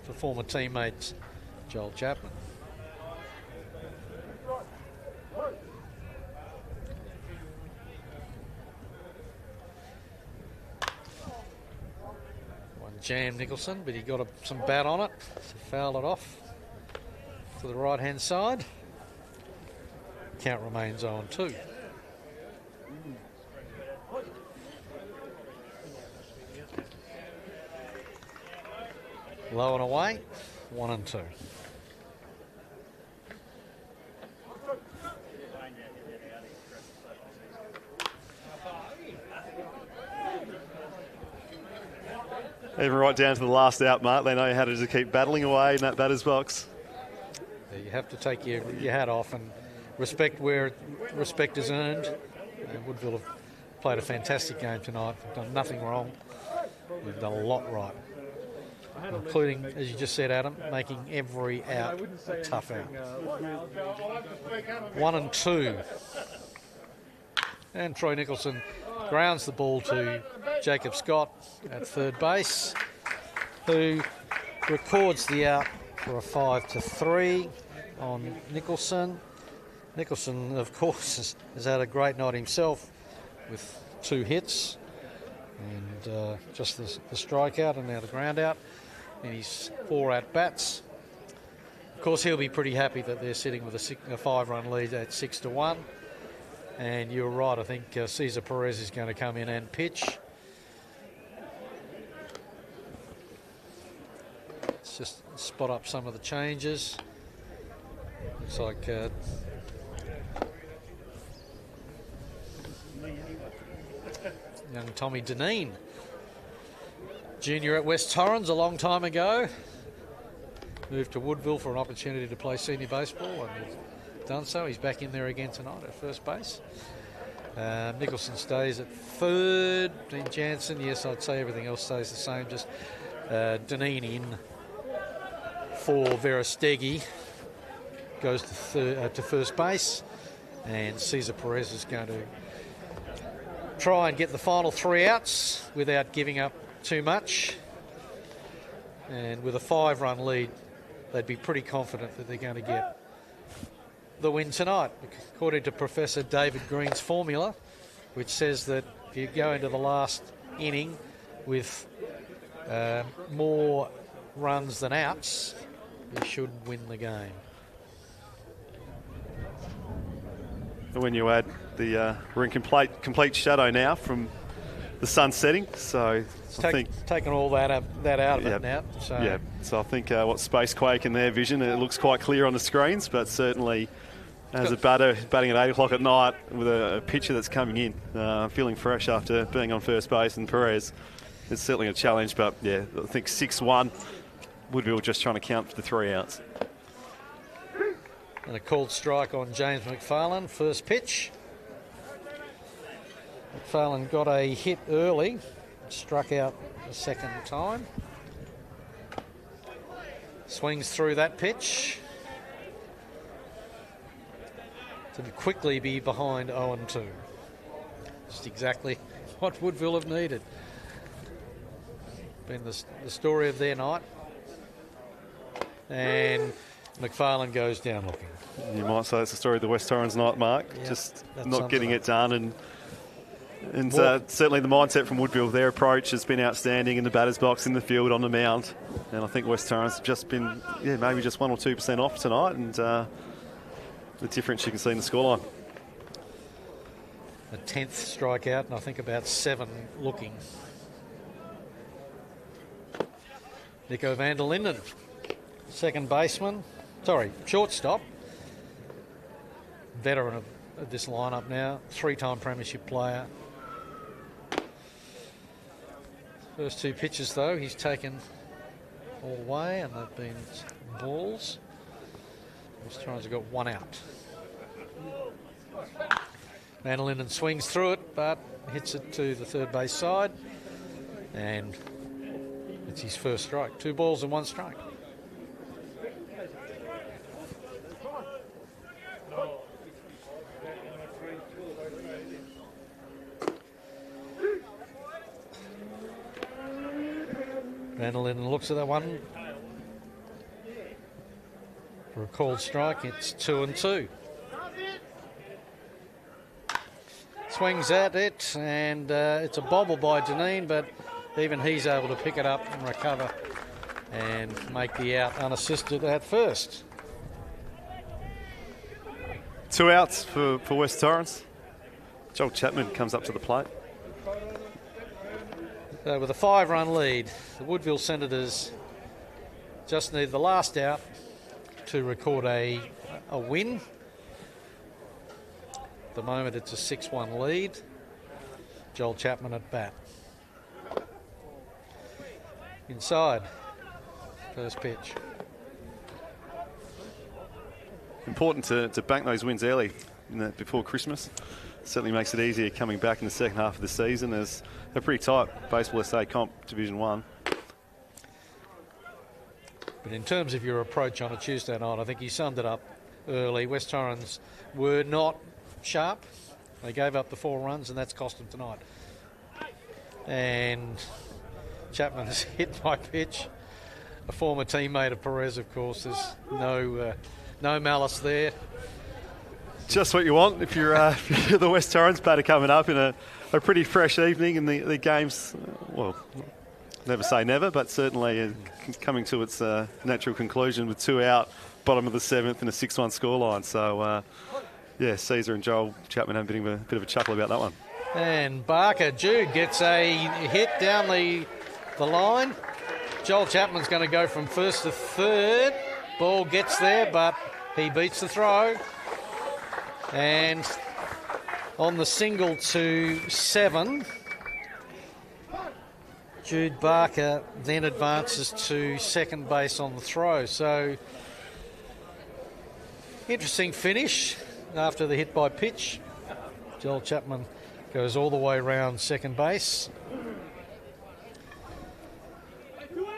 for former teammates Joel Chapman. Jam Nicholson, but he got some bat on it, so fouled it off to the right-hand side. count remains 0-2. Low and away, 1-2. Even right down to the last out, Mark, they know how to just keep battling away in that batter's box. You have to take your hat off and respect where respect is earned. Woodville have played a fantastic game tonight. They've done nothing wrong. They've done a lot right, including, as you just said, Adam, making every out a tough out. 1-2. And Troy Nicholson grounds the ball to Jacob Scott at third base, who records the out for a 5-3 on Nicholson. Nicholson, of course, has had a great night himself with 2 hits and just the strikeout and now the ground out in his 4 at-bats. Of course, he'll be pretty happy that they're sitting with a 5-run lead at 6-1. And you're right, I think Cesar Perez is going to come in and pitch. Let's just spot up some of the changes. Looks like young Tommy Deneen, junior at West Torrens a long time ago, moved to Woodville for an opportunity to play senior baseball and has done so. He's back in there again tonight at first base. Nicholson stays at third. Dean Jansen, yes, I'd say everything else stays the same. Just Deneen in for Verastegi. Goes to first base, and Cesar Perez is going to try and get the final 3 outs without giving up too much. And with a 5-run lead, they'd be pretty confident that they're going to get the win tonight, according to Professor David Green's formula, which says that if you go into the last inning with more runs than outs, you should win the game. When you add we're in complete shadow now from the sun setting, so I think taken all that out of it now. So. Yeah, so I think what Space Quake in their vision, it looks quite clear on the screens, but certainly as a batter batting at 8 o'clock at night with a pitcher that's coming in, feeling fresh after being on first base, and Perez, it's certainly a challenge. But yeah, I think 6-1, Woodville just trying to count for the 3 outs. And a called strike on James McFarlane, first pitch. McFarlane got a hit early, struck out the second time. Swings through that pitch to quickly be behind 0-2. Just exactly what Woodville have needed. Been the story of their night. And McFarlane goes down looking. You might say it's the story of the West Torrens night, Mark. Yep, just not getting it done, and certainly the mindset from Woodville, their approach has been outstanding in the batter's box, in the field, on the mound. And I think West Torrens have just been, maybe just 1 or 2% off tonight, and the difference you can see in the scoreline. A 10th strikeout, and I think about 7 looking. Nico van der Linden, second baseman. Shortstop. Veteran of this lineup now, 3-time premiership player. First 2 pitches, though, he's taken all the way, and they've been balls. West Torrens have got 1 out. Van der Linden swings through it, but hits it to the third base side, and it's his first strike. 2 balls and 1 strike. Van der Linden looks at that one for a called strike. It's 2-2. Swings at it, and it's a bobble by Deneen, but even he's able to pick it up and recover and make the out unassisted at first. 2 outs for West Torrens. Joel Chapman comes up to the plate. With a 5-run lead, the Woodville Senators just need the last out to record a win. At the moment, it's a 6-1 lead. Joel Chapman at bat. Inside, first pitch. Important to bank those wins early before Christmas. Certainly makes it easier coming back in the second half of the season, as they're pretty tight Baseball SA Comp Division 1. But in terms of your approach on a Tuesday night, I think you summed it up early. West Torrens were not sharp. They gave up the 4 runs, and that's cost them tonight. And Chapman has hit by pitch. A former teammate of Perez, of course. There's no malice there. Just what you want if you're the West Torrens batter coming up in a pretty fresh evening, and the game's, well, never say never, but certainly coming to its natural conclusion with 2 out, bottom of the 7th, and a 6-1 scoreline. So, yeah, Caesar and Joel Chapman have a bit of a chuckle about that one. And Jude gets a hit down the line. Joel Chapman's going to go from first to third. Ball gets there, but he beats the throw. And on the single to 7, Jude Barker then advances to second base on the throw. So, interesting finish after the hit by pitch. Joel Chapman goes all the way around second base.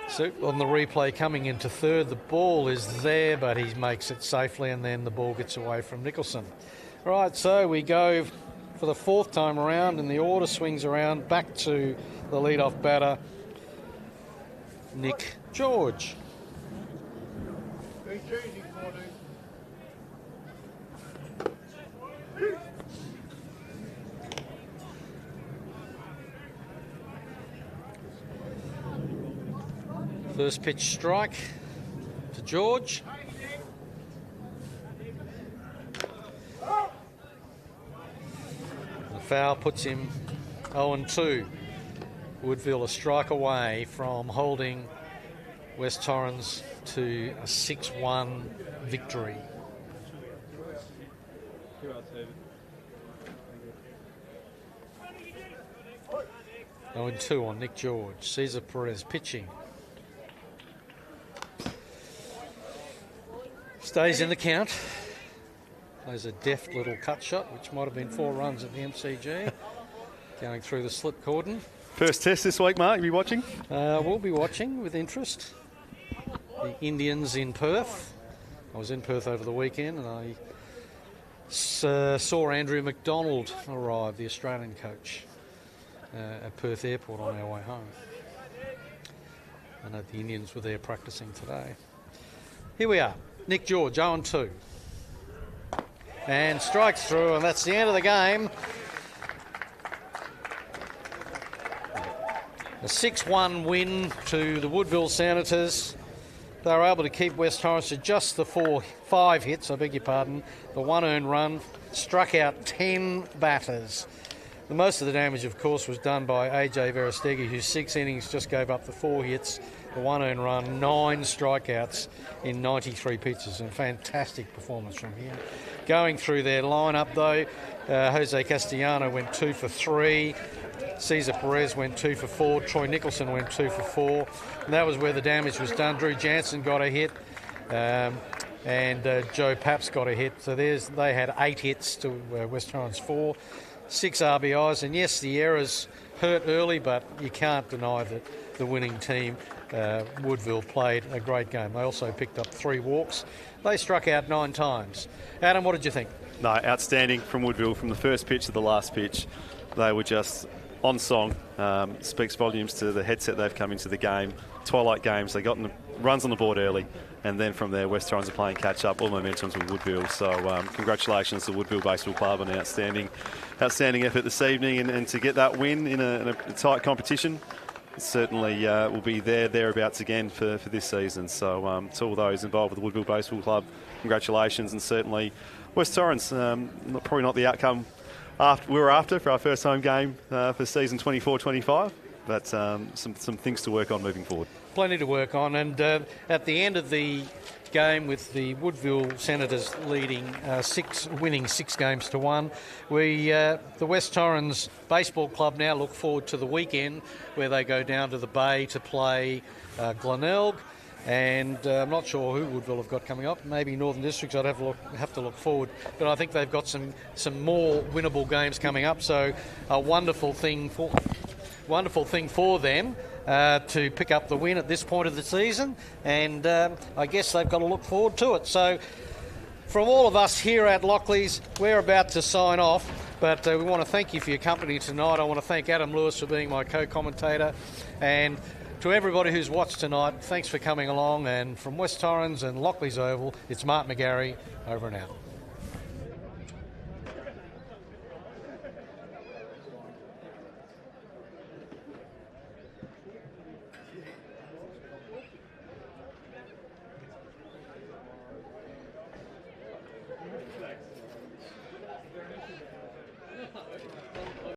So on the replay coming into third, the ball is there, but he makes it safely, and then the ball gets away from Nicholson. Right, so we go for the 4th time around, and the order swings around back to the leadoff batter, Nick George. First pitch strike to George. The foul puts him 0-2. Woodville a strike away from holding West Torrens to a 6-1 victory. 0-2 on Nick George. Cesar Perez pitching. Stays in the count. Plays a deft little cut shot, which might have been 4 runs at the MCG. Going through the slip cordon. First test this week, Mark. You be watching? We'll be watching with interest. The Indians in Perth. I was in Perth over the weekend, and I saw Andrew McDonald arrive, the Australian coach, at Perth Airport on our way home. I know the Indians were there practicing today. Here we are. Nick George, 0-2. And strikes through, and that's the end of the game. A 6-1 win to the Woodville Senators. They were able to keep West Torrens to just the 5 hits, I beg your pardon. The 1 earned run, struck out 10 batters. The most of the damage, of course, was done by AJ Verestegi, whose 6 innings just gave up the 4 hits, the 1 earned run, 9 strikeouts in 93 pitches. A fantastic performance from him. Going through their lineup, though, Jose Castellano went 2 for 3. Cesar Perez went 2 for 4. Troy Nicholson went 2 for 4. And that was where the damage was done. Drew Jansen got a hit. And Joe Paps got a hit. So they had 8 hits to West Torrens 4. 6 RBIs. And yes, the errors hurt early, but you can't deny that the winning team, Woodville, played a great game. They also picked up 3 walks. They struck out 9 times. Adam, what did you think? No, outstanding from Woodville from the first pitch to the last pitch. They were just on song. Speaks volumes to the headset they've come into the game. Twilight games, they got runs on the board early, and then from there West Torrens are playing catch up. All momentum's with Woodville, so congratulations to Woodville Baseball Club on an outstanding effort this evening, and to get that win in a tight competition. Certainly will be thereabouts again for this season. So to all those involved with the Woodville Baseball Club, congratulations, and certainly West Torrens, probably not the outcome we were after for our first home game for season 24-25, but some things to work on moving forward. Plenty to work on, and at the end of the game with the Woodville Senators leading winning 6 games to 1, the West Torrens Baseball Club now look forward to the weekend where they go down to the Bay to play Glenelg. And I'm not sure who Woodville have got coming up. Maybe Northern Districts. I'd have to look forward. But I think they've got some more winnable games coming up. So a wonderful thing for them to pick up the win at this point of the season. And I guess they've got to look forward to it. So from all of us here at Lockleys, we're about to sign off. But we want to thank you for your company tonight. I want to thank Adam Lewis for being my co-commentator. And to everybody who's watched tonight, thanks for coming along. And from West Torrens and Lockleys Oval, it's Mark McGarry, over and out.